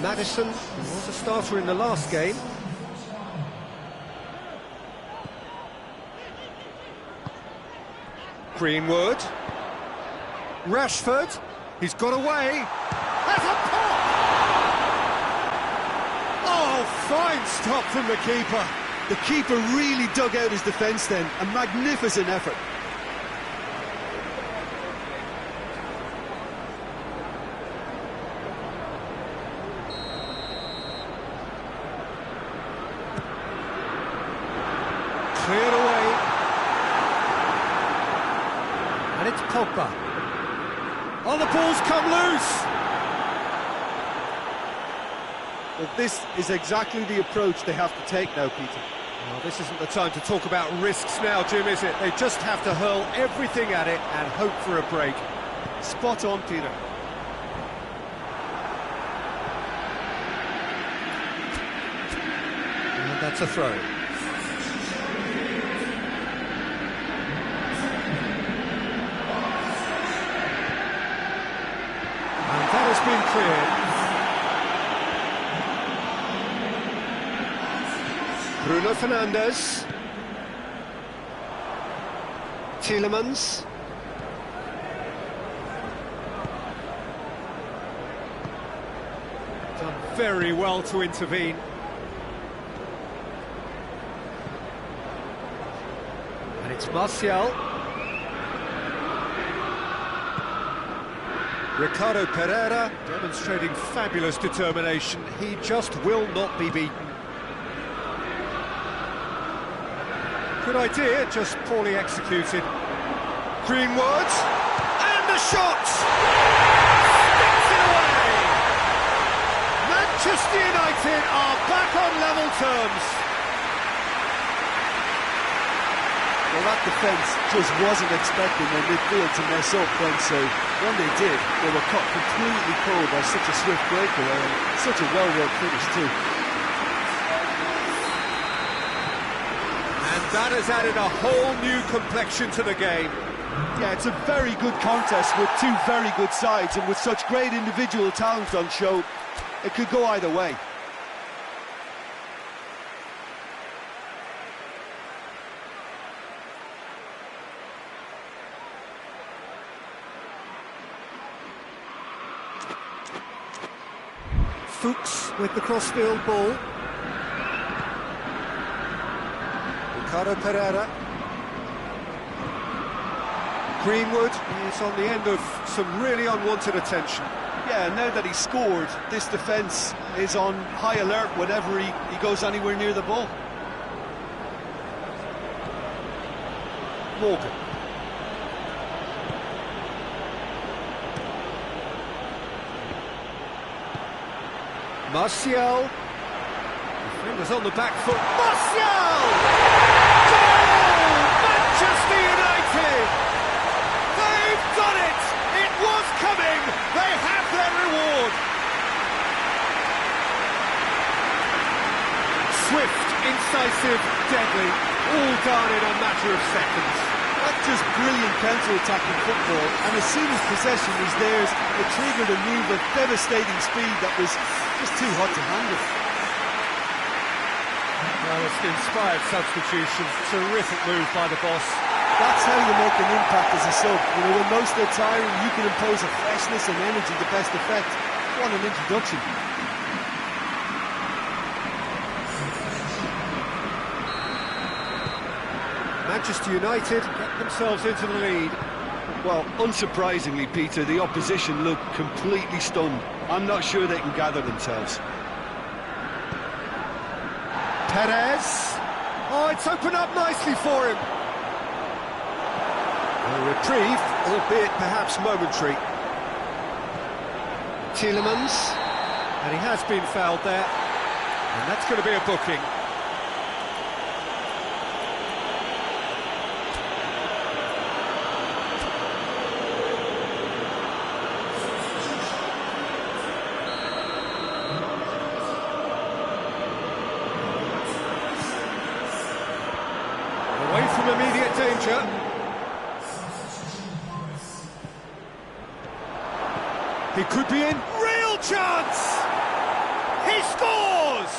Maddison was a starter in the last game. Greenwood. Rashford. He's got away. Has a pop! Oh, fine stop from the keeper. The keeper really dug out his defence then. A magnificent effort. Cleared away. And it's Pogba. Oh, the ball's come loose! Well, this is exactly the approach they have to take now, Peter. Well, this isn't the time to talk about risks now, Jim, is it? They just have to hurl everything at it and hope for a break. Spot on, Peter. And that's a throw. And that has been cleared. Bruno Fernandes. Tielemans. Done very well to intervene. And it's Martial. Ricardo Pereira demonstrating fabulous determination. He just will not be beaten. Good idea, just poorly executed. Greenwood, and the shot! Sticks it away! Manchester United are back on level terms. Well, that defence just wasn't expecting their midfield to mess up then, so when they did, they were caught completely cold by such a swift breakaway and such a well-worked finish too. That has added a whole new complexion to the game. Yeah, it's a very good contest with two very good sides, and with such great individual talent on show, it could go either way. Fuchs with the crossfield ball. Ricardo Pereira. Greenwood is on the end of some really unwanted attention. Yeah, now that he's scored, this defence is on high alert whenever he goes anywhere near the ball. Morgan. Martial. Defenders on the back foot. Martial! Manchester United! They've done it! It was coming! They have their reward! Swift, incisive, deadly, all done in a matter of seconds. That's just brilliant counter-attacking football, and as soon as possession was theirs, it triggered a move of devastating speed that was just too hot to handle. Well, it's an inspired substitution. Terrific move by the boss. That's how you make an impact as a sub. You know, when most are tiring, you can impose a freshness and energy to best effect. What an introduction. Manchester United get themselves into the lead. Well, unsurprisingly, Peter, the opposition look completely stunned. I'm not sure they can gather themselves. Perez. Oh, it's opened up nicely for him. A reprieve, albeit perhaps momentary. Tielemans. And he has been fouled there. And that's going to be a booking. Away from immediate danger. He could be in. Real chance! He scores!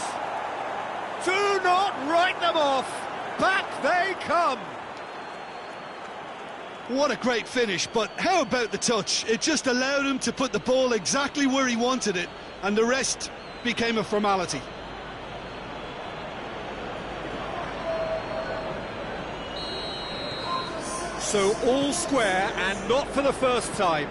Do not write them off. Back they come. What a great finish, but how about the touch? It just allowed him to put the ball exactly where he wanted it, and the rest became a formality. So all square, and not for the first time.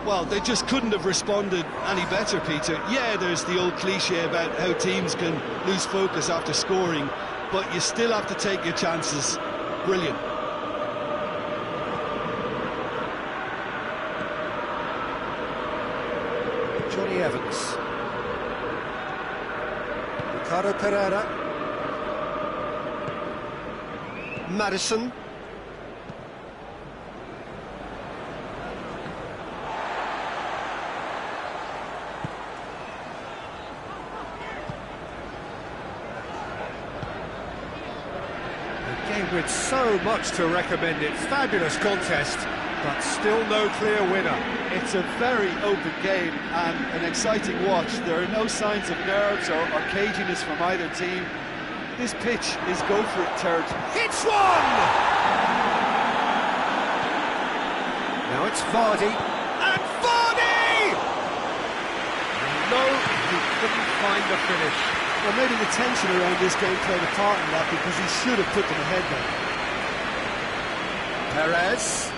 Well, they just couldn't have responded any better, Peter. Yeah, there's the old cliche about how teams can lose focus after scoring, but you still have to take your chances. Brilliant. Johnny Evans. Ricardo Pereira. Maddison. Game with so much to recommend it. Fabulous contest, but still no clear winner. It's a very open game and an exciting watch. There are no signs of nerves or caginess from either team. This pitch is go for it territory. It's one! Now it's Vardy. And Vardy! No, he couldn't find the finish. Well, maybe the tension around this game played a part in that, because he should have put them ahead there. Perez.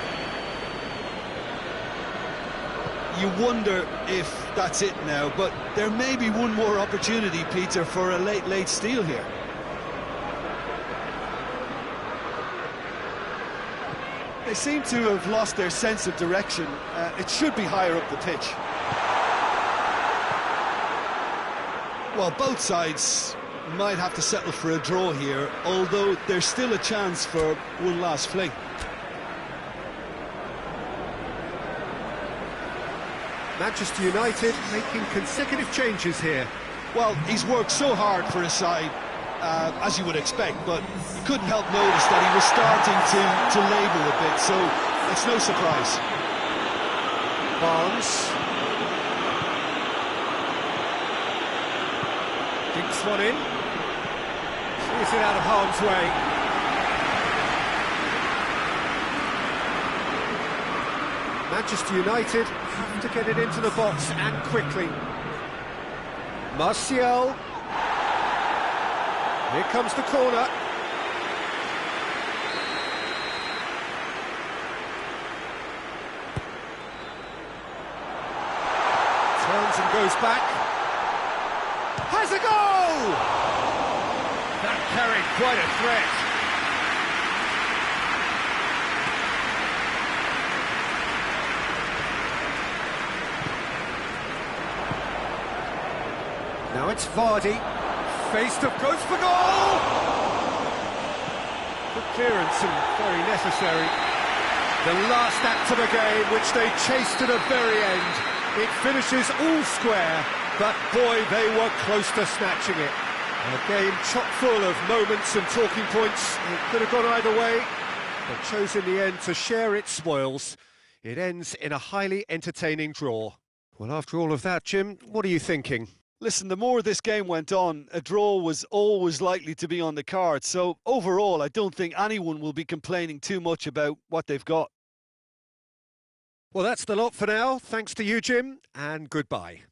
You wonder if that's it now, but there may be one more opportunity, Peter, for a late steal here. They seem to have lost their sense of direction. It should be higher up the pitch. Well, both sides might have to settle for a draw here, although there's still a chance for one last fling. Manchester United making consecutive changes here. Well, he's worked so hard for his side, as you would expect, but you couldn't help notice that he was starting to labour a bit, so it's no surprise. Barnes. Dinks one in. Sees it out of harm's way. Manchester United have to get it into the box, and quickly. Martial. Here comes the corner. Turns and goes back. Has a goal! That carried quite a threat. Now it's Vardy. Faced up, goes for goal! Good clearance and very necessary. The last act of a game, which they chased to the very end. It finishes all square. But boy, they were close to snatching it. A game chock full of moments and talking points. It could have gone either way, but chose in the end to share its spoils. It ends in a highly entertaining draw. Well, after all of that, Jim, what are you thinking? Listen, the more this game went on, a draw was always likely to be on the card. So overall, I don't think anyone will be complaining too much about what they've got. Well, that's the lot for now. Thanks to you, Jim, and goodbye.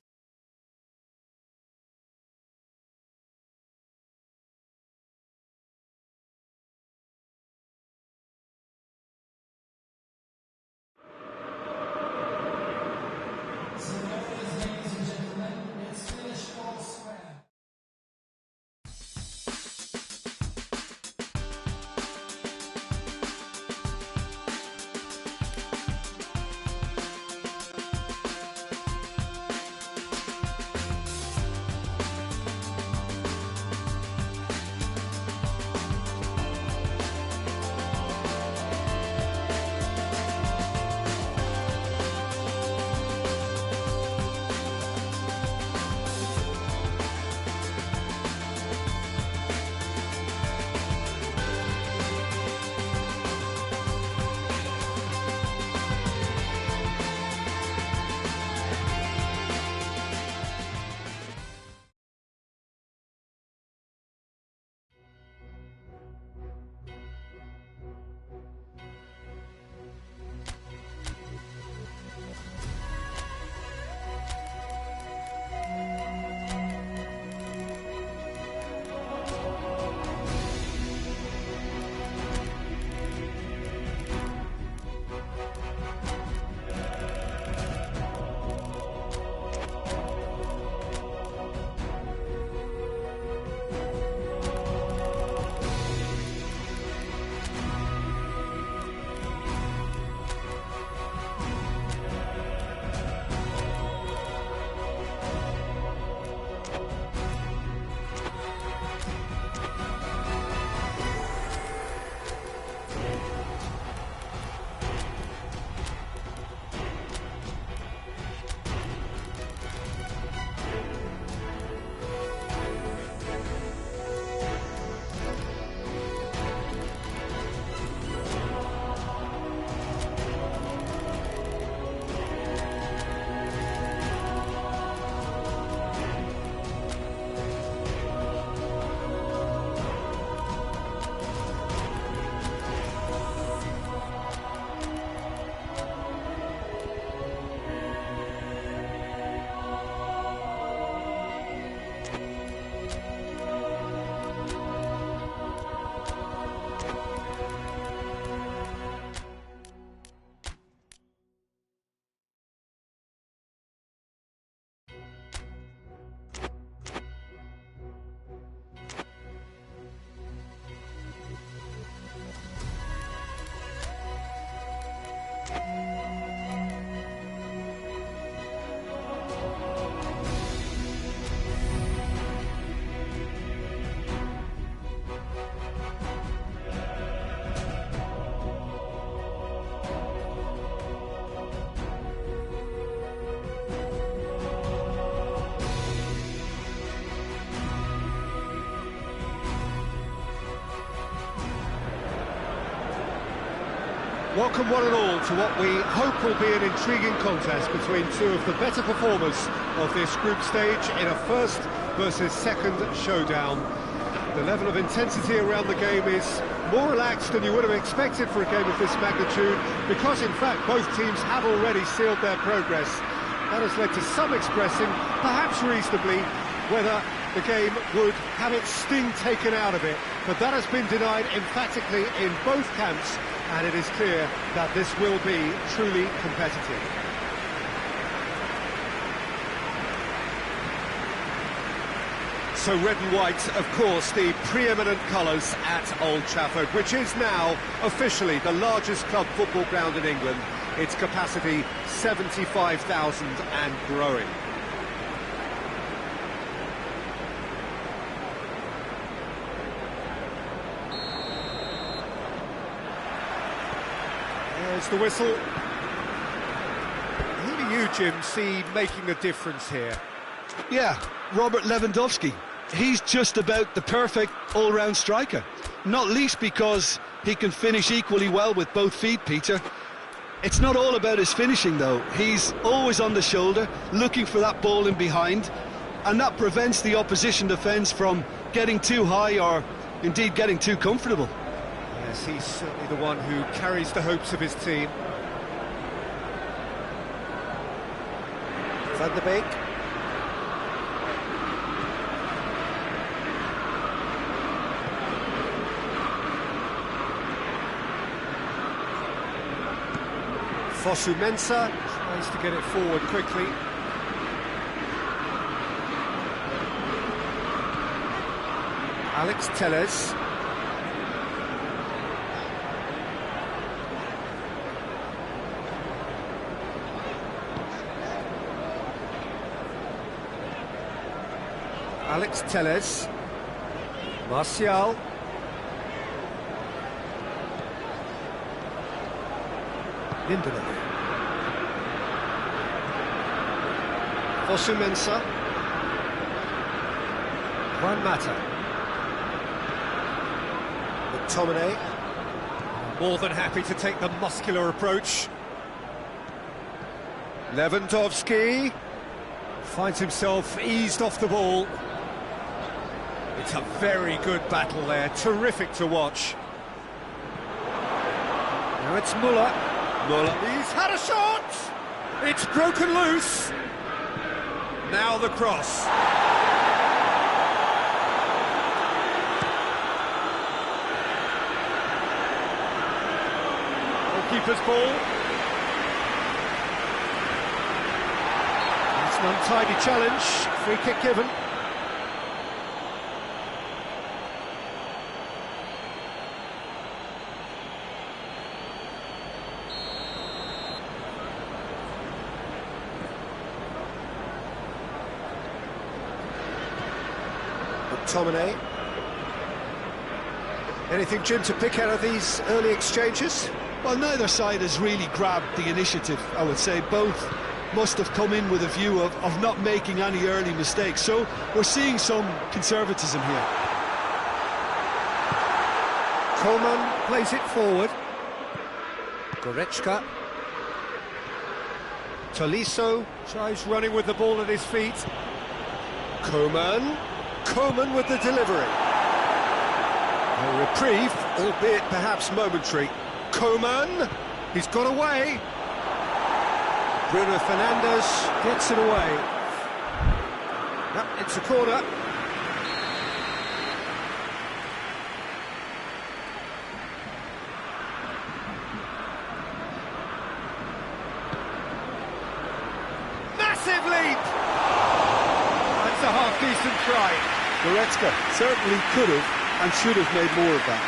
Welcome one and all to what we hope will be an intriguing contest between two of the better performers of this group stage in a first versus second showdown. The level of intensity around the game is more relaxed than you would have expected for a game of this magnitude, because in fact both teams have already sealed their progress. That has led to some expressing, perhaps reasonably, whether the game would have its sting taken out of it, but that has been denied emphatically in both camps, and it is clear that this will be truly competitive. So red and white, of course, the preeminent colours at Old Trafford, which is now officially the largest club football ground in England. Its capacity 75,000 and growing. There's the whistle. Who do you, Jim, see making a difference here? Yeah, Robert Lewandowski. He's just about the perfect all-round striker. Not least because he can finish equally well with both feet, Peter. It's not all about his finishing, though. He's always on the shoulder, looking for that ball in behind. and that prevents the opposition defence from getting too high or indeed getting too comfortable. Yes, he's certainly the one who carries the hopes of his team. Van der Beek. Fosu Mensah tries to get it forward quickly. Alex Telles. Alex Telles. Martial. Lindelof. Fosu Mensah. Juan Mata. McTominay. More than happy to take the muscular approach. Lewandowski finds himself eased off the ball. It's a very good battle there, terrific to watch. Now it's Muller. Muller, he's had a shot! It's broken loose. Now the cross. Goalkeeper's ball. It's an untidy challenge, free kick given. McTominay. Anything, Jim, to pick out of these early exchanges? Well, neither side has really grabbed the initiative, I would say. Both must have come in with a view of not making any early mistakes. So we're seeing some conservatism here. Coman plays it forward. Goretzka. Tolisso tries running with the ball at his feet. Coman. Coman with the delivery. A reprieve, albeit perhaps momentary. Coman, he's got away. Bruno Fernandes gets it away. Yep, it's a corner. Massive leap! That's a half-decent try. Goretzka certainly could have and should have made more of that.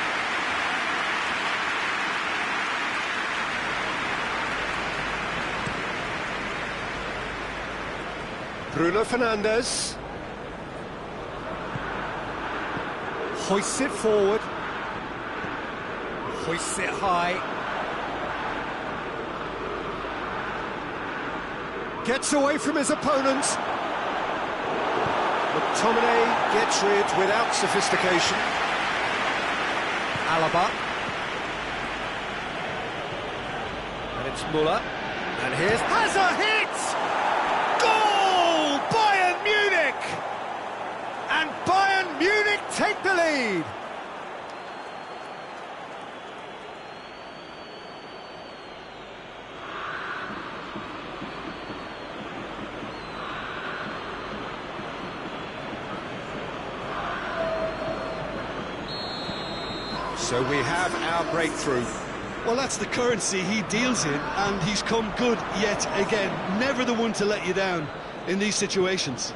Bruno Fernandes hoists it forward, hoists it high, gets away from his opponent. McTominay gets rid without sophistication. Alaba. And it's Muller. And here's... has a hit! Goal! Bayern Munich! And Bayern Munich take the lead! So we have our breakthrough. Well, that's the currency he deals in, and he's come good yet again. Never the one to let you down in these situations.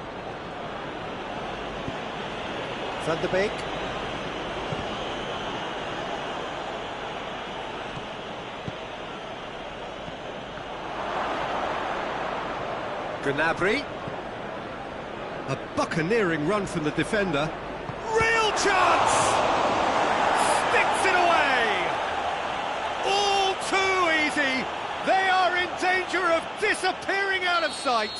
Van der Beek. Gnabry. A buccaneering run from the defender. Real chance! Sticks it away! All too easy! They are in danger of disappearing out of sight!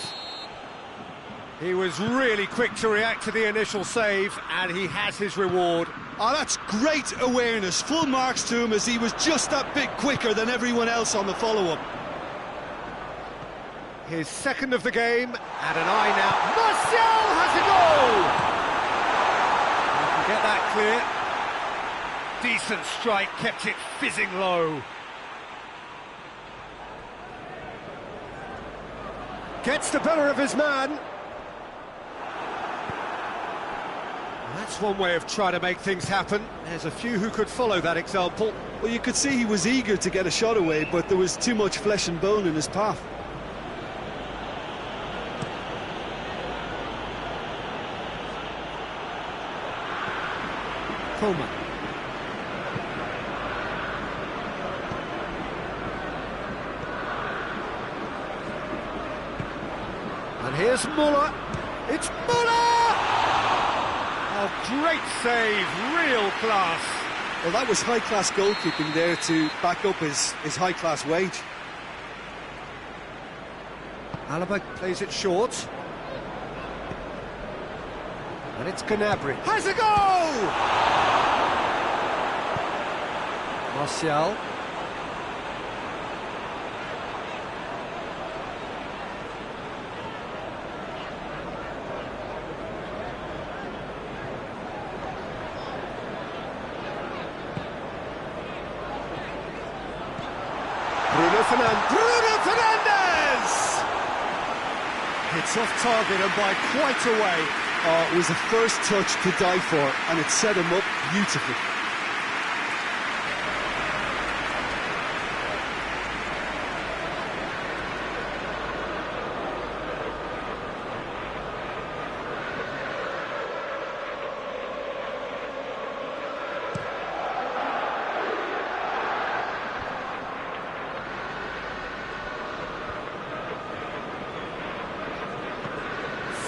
He was really quick to react to the initial save, and he has his reward. Oh, that's great awareness. Full marks to him, as he was just that bit quicker than everyone else on the follow-up. His second of the game, and an eye now. Martial has a goal! You can get that clear. Decent strike, kept it fizzing low. Gets the better of his man. That's one way of trying to make things happen. There's a few who could follow that example. Well, you could see he was eager to get a shot away, but there was too much flesh and bone in his path. Coleman. And here's Muller. It's Muller! Oh, great save, real class. Well, that was high-class goalkeeping there to back up his high-class wage. Alaba plays it short. And it's Gnabry. Has a goal! Martial. Bruno Fernandes! It's off target and by quite a way. Oh, it was a first touch to die for, and it set him up beautifully.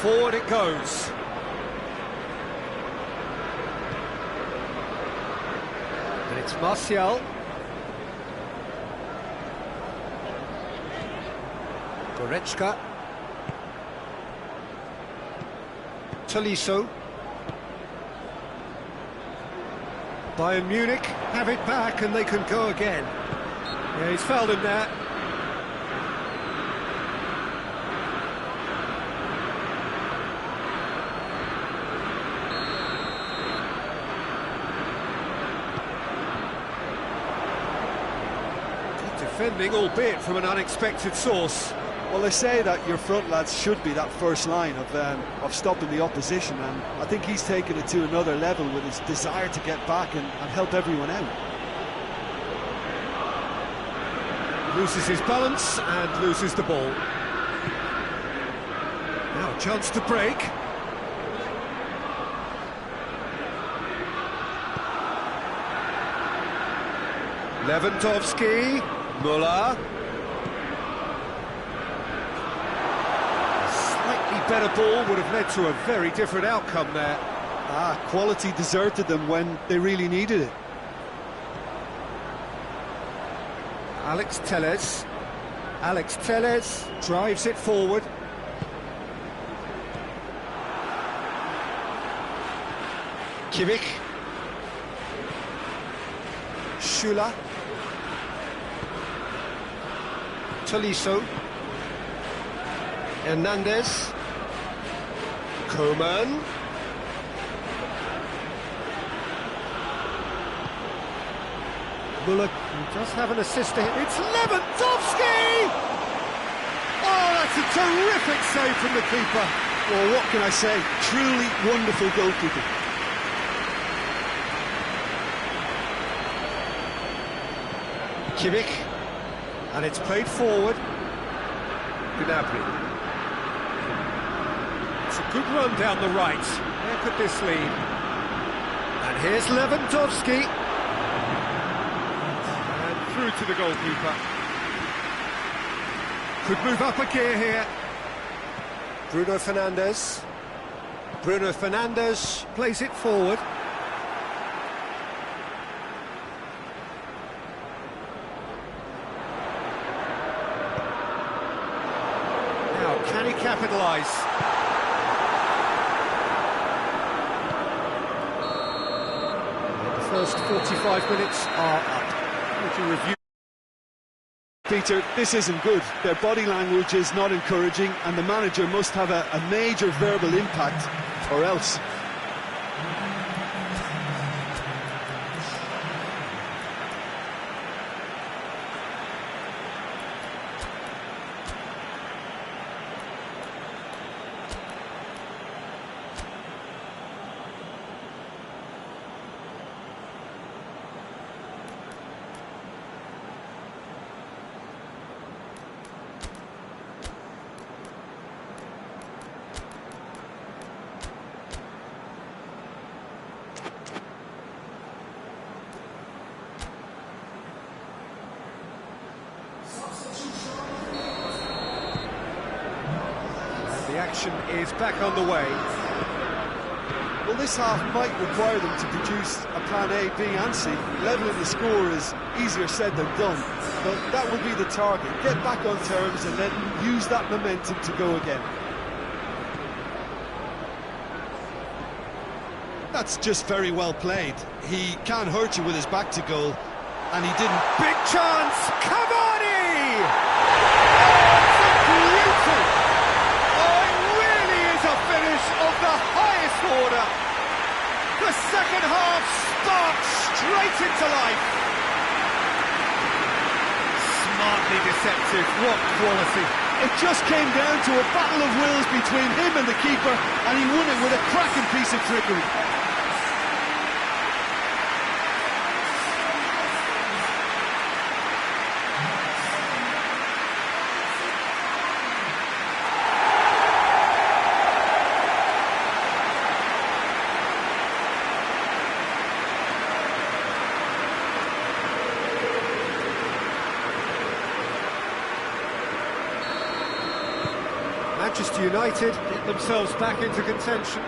Forward it goes. And it's Martial. Goretzka. Tolisso. Bayern Munich have it back and they can go again. Yeah, he's fouled him there. Defending, albeit from an unexpected source. Well, they say that your front lads should be that first line of stopping the opposition, and I think he's taken it to another level with his desire to get back and help everyone out. Loses his balance and loses the ball. Now a chance to break. Lewandowski. Muller. Slightly better ball would have led to a very different outcome there. Quality deserted them when they really needed it. Alex Telles. Alex Telles drives it forward. Kimmich. Schüller. Tolisso. Hernandez. Coman. Muller does have an assist to him. It's Lewandowski! Oh, that's a terrific save from the keeper. Well, what can I say? Truly wonderful goalkeeping. Kimmich. And it's played forward. Gnabry. It's a good run down the right. Where could this lead? And here's Lewandowski. And through to the goalkeeper. Could move up a gear here. Bruno Fernandes. Bruno Fernandes plays it forward. Can he capitalise? The first 45 minutes are up. Would you review Peter, this isn't good. Their body language is not encouraging, and the manager must have a major verbal impact, or else. The action is back on the way. Well, this half might require them to produce a plan A, B and C. Levelling the score is easier said than done, but that will be the target. Get back on terms and then use that momentum to go again. That's just very well played. He can't hurt you with his back to goal, and he didn't. Big chance, Cavani! Oh, it's a beauty! Of the highest order. The second half sparks straight into life. Smartly deceptive, what quality. It just came down to a battle of wills between him and the keeper, and he won it with a cracking piece of trickery. Manchester United get themselves back into contention.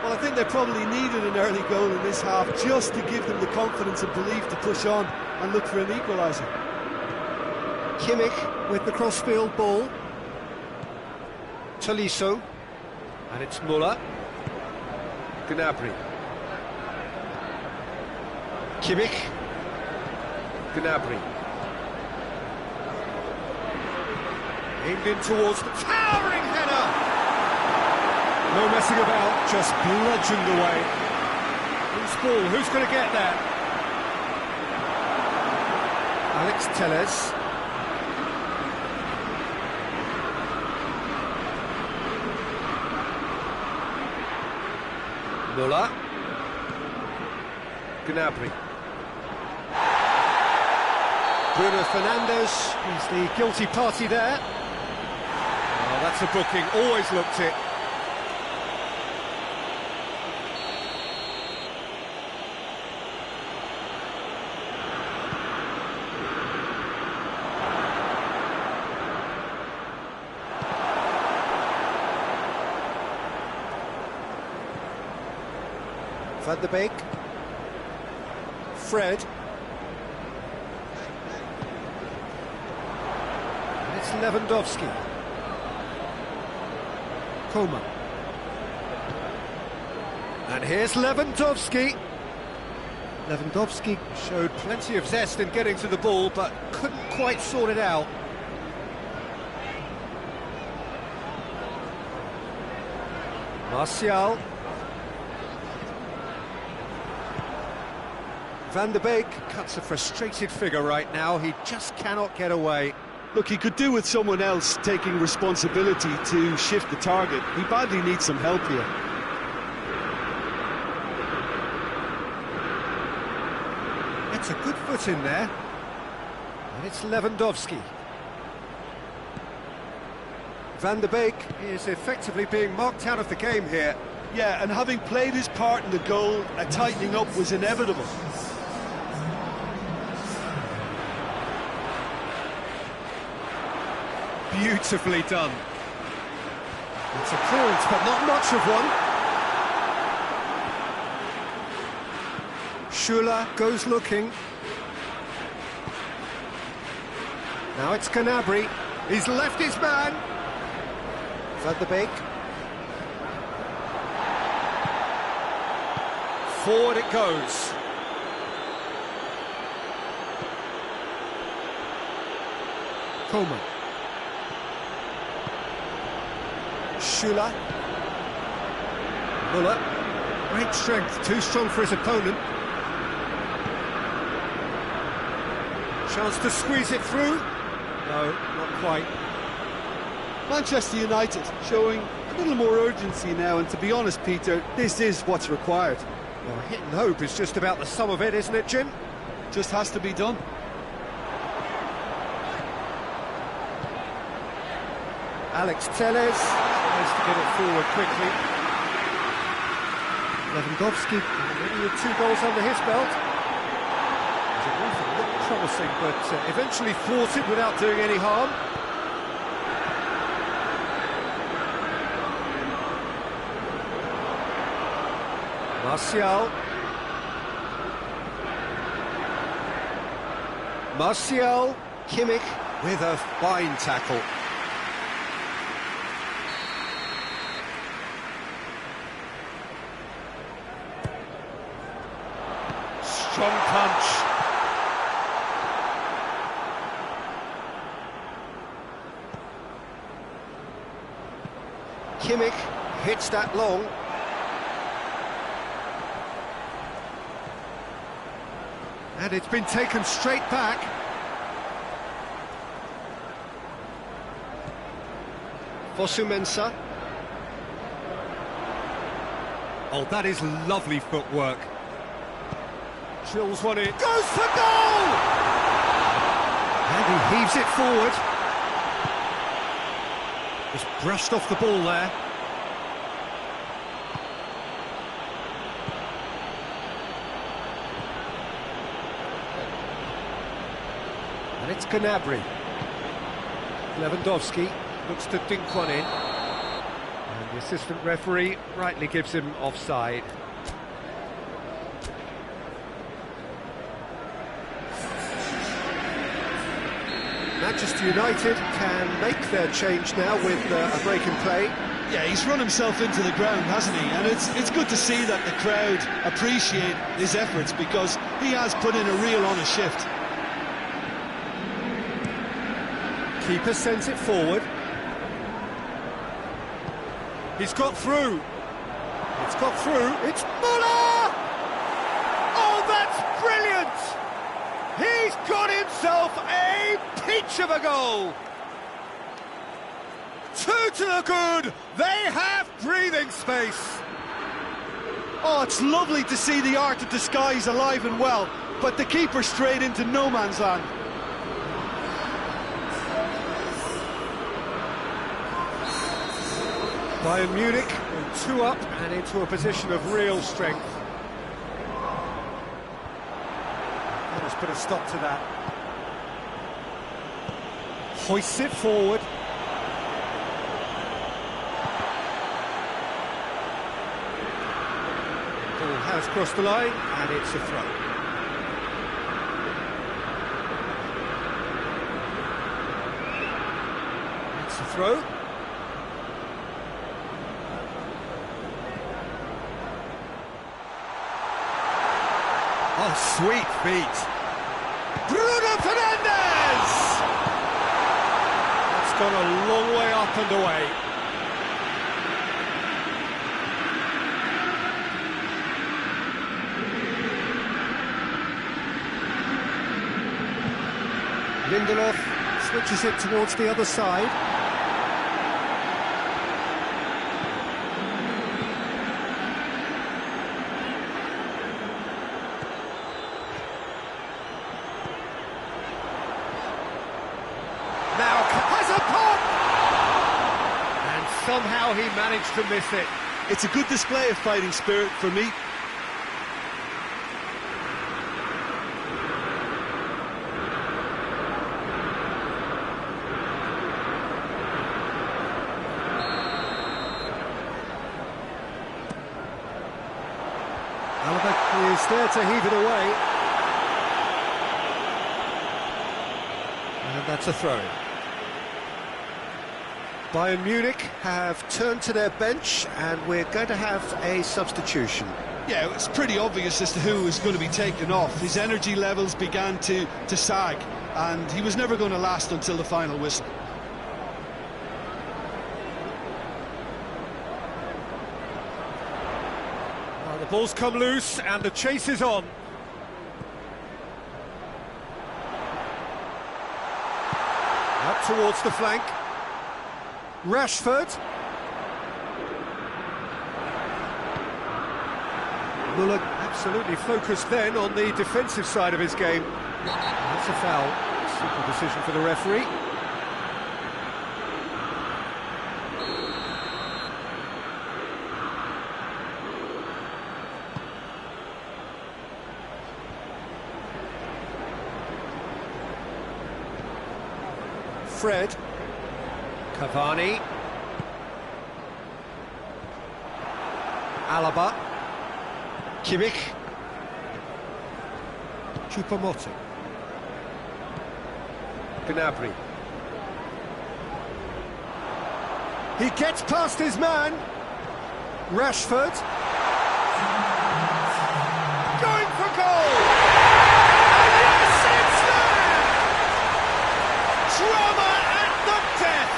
Well, I think they probably needed an early goal in this half just to give them the confidence and belief to push on and look for an equaliser. Kimmich with the crossfield ball. Tolisso. And it's Muller. Gnabry. Kimmich. Gnabry. Aimed in towards the towering header! No messing about, just bludgeoned away. Loose ball, who's going to get that? Alex Telles. Muller. Gnabry. Bruno Fernandes, he's the guilty party there. Oh, that's a booking, always looked it. Van de Beek. Fred. And it's Lewandowski. Coman. And here's Lewandowski. Lewandowski showed plenty of zest in getting to the ball, but couldn't quite sort it out. Martial. Van de Beek cuts a frustrated figure right now. He just cannot get away. Look, he could do with someone else taking responsibility to shift the target. He badly needs some help here. It's a good foot in there. And it's Lewandowski. Van de Beek is effectively being marked out of the game here. Yeah, and having played his part in the goal, a tightening up was inevitable. Beautifully done. It's a point, but not much of one. Schüller goes looking. Now it's Gnabry. He's left his man. Van de Beek. Forward it goes. Coleman. Schüller. Muller. Great strength, too strong for his opponent. Chance to squeeze it through. No, not quite. Manchester United showing a little more urgency now, and to be honest, Peter, this is what's required. Well, hit and hope is just about the sum of it, isn't it, Jim? Just has to be done. Alex Telles tries to get it forward quickly. Lewandowski already with 2 goals under his belt. It looked promising, but eventually thwarted without doing any harm. Martial, Kimmich with a fine tackle. Strong punch. Kimmich hits that long. And it's been taken straight back. Fosu-Mensah. Oh, that is lovely footwork. Drills one in. Goes for goal! And he heaves it forward. Just brushed off the ball there. And it's Gnabry. Lewandowski looks to dink one in. And the assistant referee rightly gives him offside. Manchester United can make their change now with a break in play. Yeah, he's run himself into the ground, hasn't he? And it's good to see that the crowd appreciate his efforts, because he has put in a real honest shift. Keeper sends it forward. He's got through. It's got through. It's Muller! Oh, that's brilliant! He's got himself a peach of a goal! 2 to the good! They have breathing space! Oh, it's lovely to see the art of disguise alive and well, but the keeper straight into no man's land. Bayern Munich 2 up and into a position of real strength. Let's put a stop to that. Hoists it forward. Ball has crossed the line and it's a throw. It's a throw. Oh, sweet feet. Bruno Fernandes! That's gone a long way up and away. Lindelof switches it towards the other side. Somehow he managed to miss it. It's a good display of fighting spirit for me. Alaba is there to heave it away. And that's a throw. Bayern Munich have turned to their bench and we're going to have a substitution. Yeah, it's pretty obvious as to who is going to be taken off. His energy levels began to sag and he was never going to last until the final whistle. Well, the ball's come loose and the chase is on. Up towards the flank. Rashford. Muller absolutely focused then on the defensive side of his game. That's a foul. Simple decision for the referee. Fred. Cavani. Alaba. Kimmich. Choupo-Moting. Gnabry. He gets past his man. Rashford. Going for goal! And yes, it's there! Drama at the death!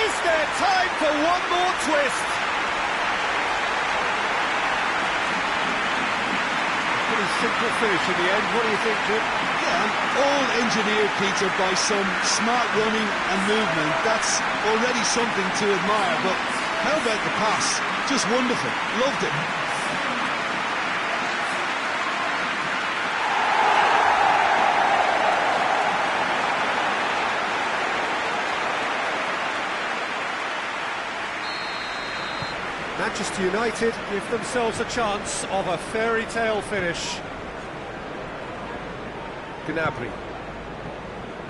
Is there time for one more twist? Pretty simple finish in the end. What do you think, Jim? Yeah, all engineered, Peter, by some smart running and movement. That's already something to admire, but how about the pass? Just wonderful. Loved it. Manchester United give themselves a chance of a fairy tale finish. Gnabry.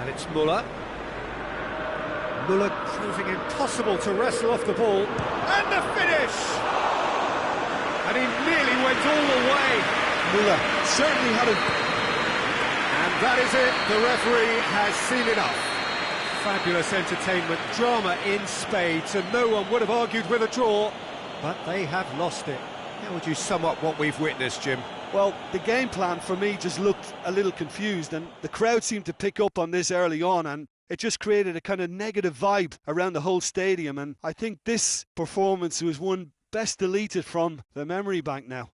And it's Muller. Muller proving impossible to wrestle off the ball. And the finish! And he nearly went all the way. Muller certainly had a... And that is it. The referee has seen enough. Fabulous entertainment, drama in spades, and no one would have argued with a draw. But they have lost it. How would you sum up what we've witnessed, Jim? Well, the game plan for me just looked a little confused, and the crowd seemed to pick up on this early on, and it just created a kind of negative vibe around the whole stadium, and I think this performance was one best deleted from the memory bank now.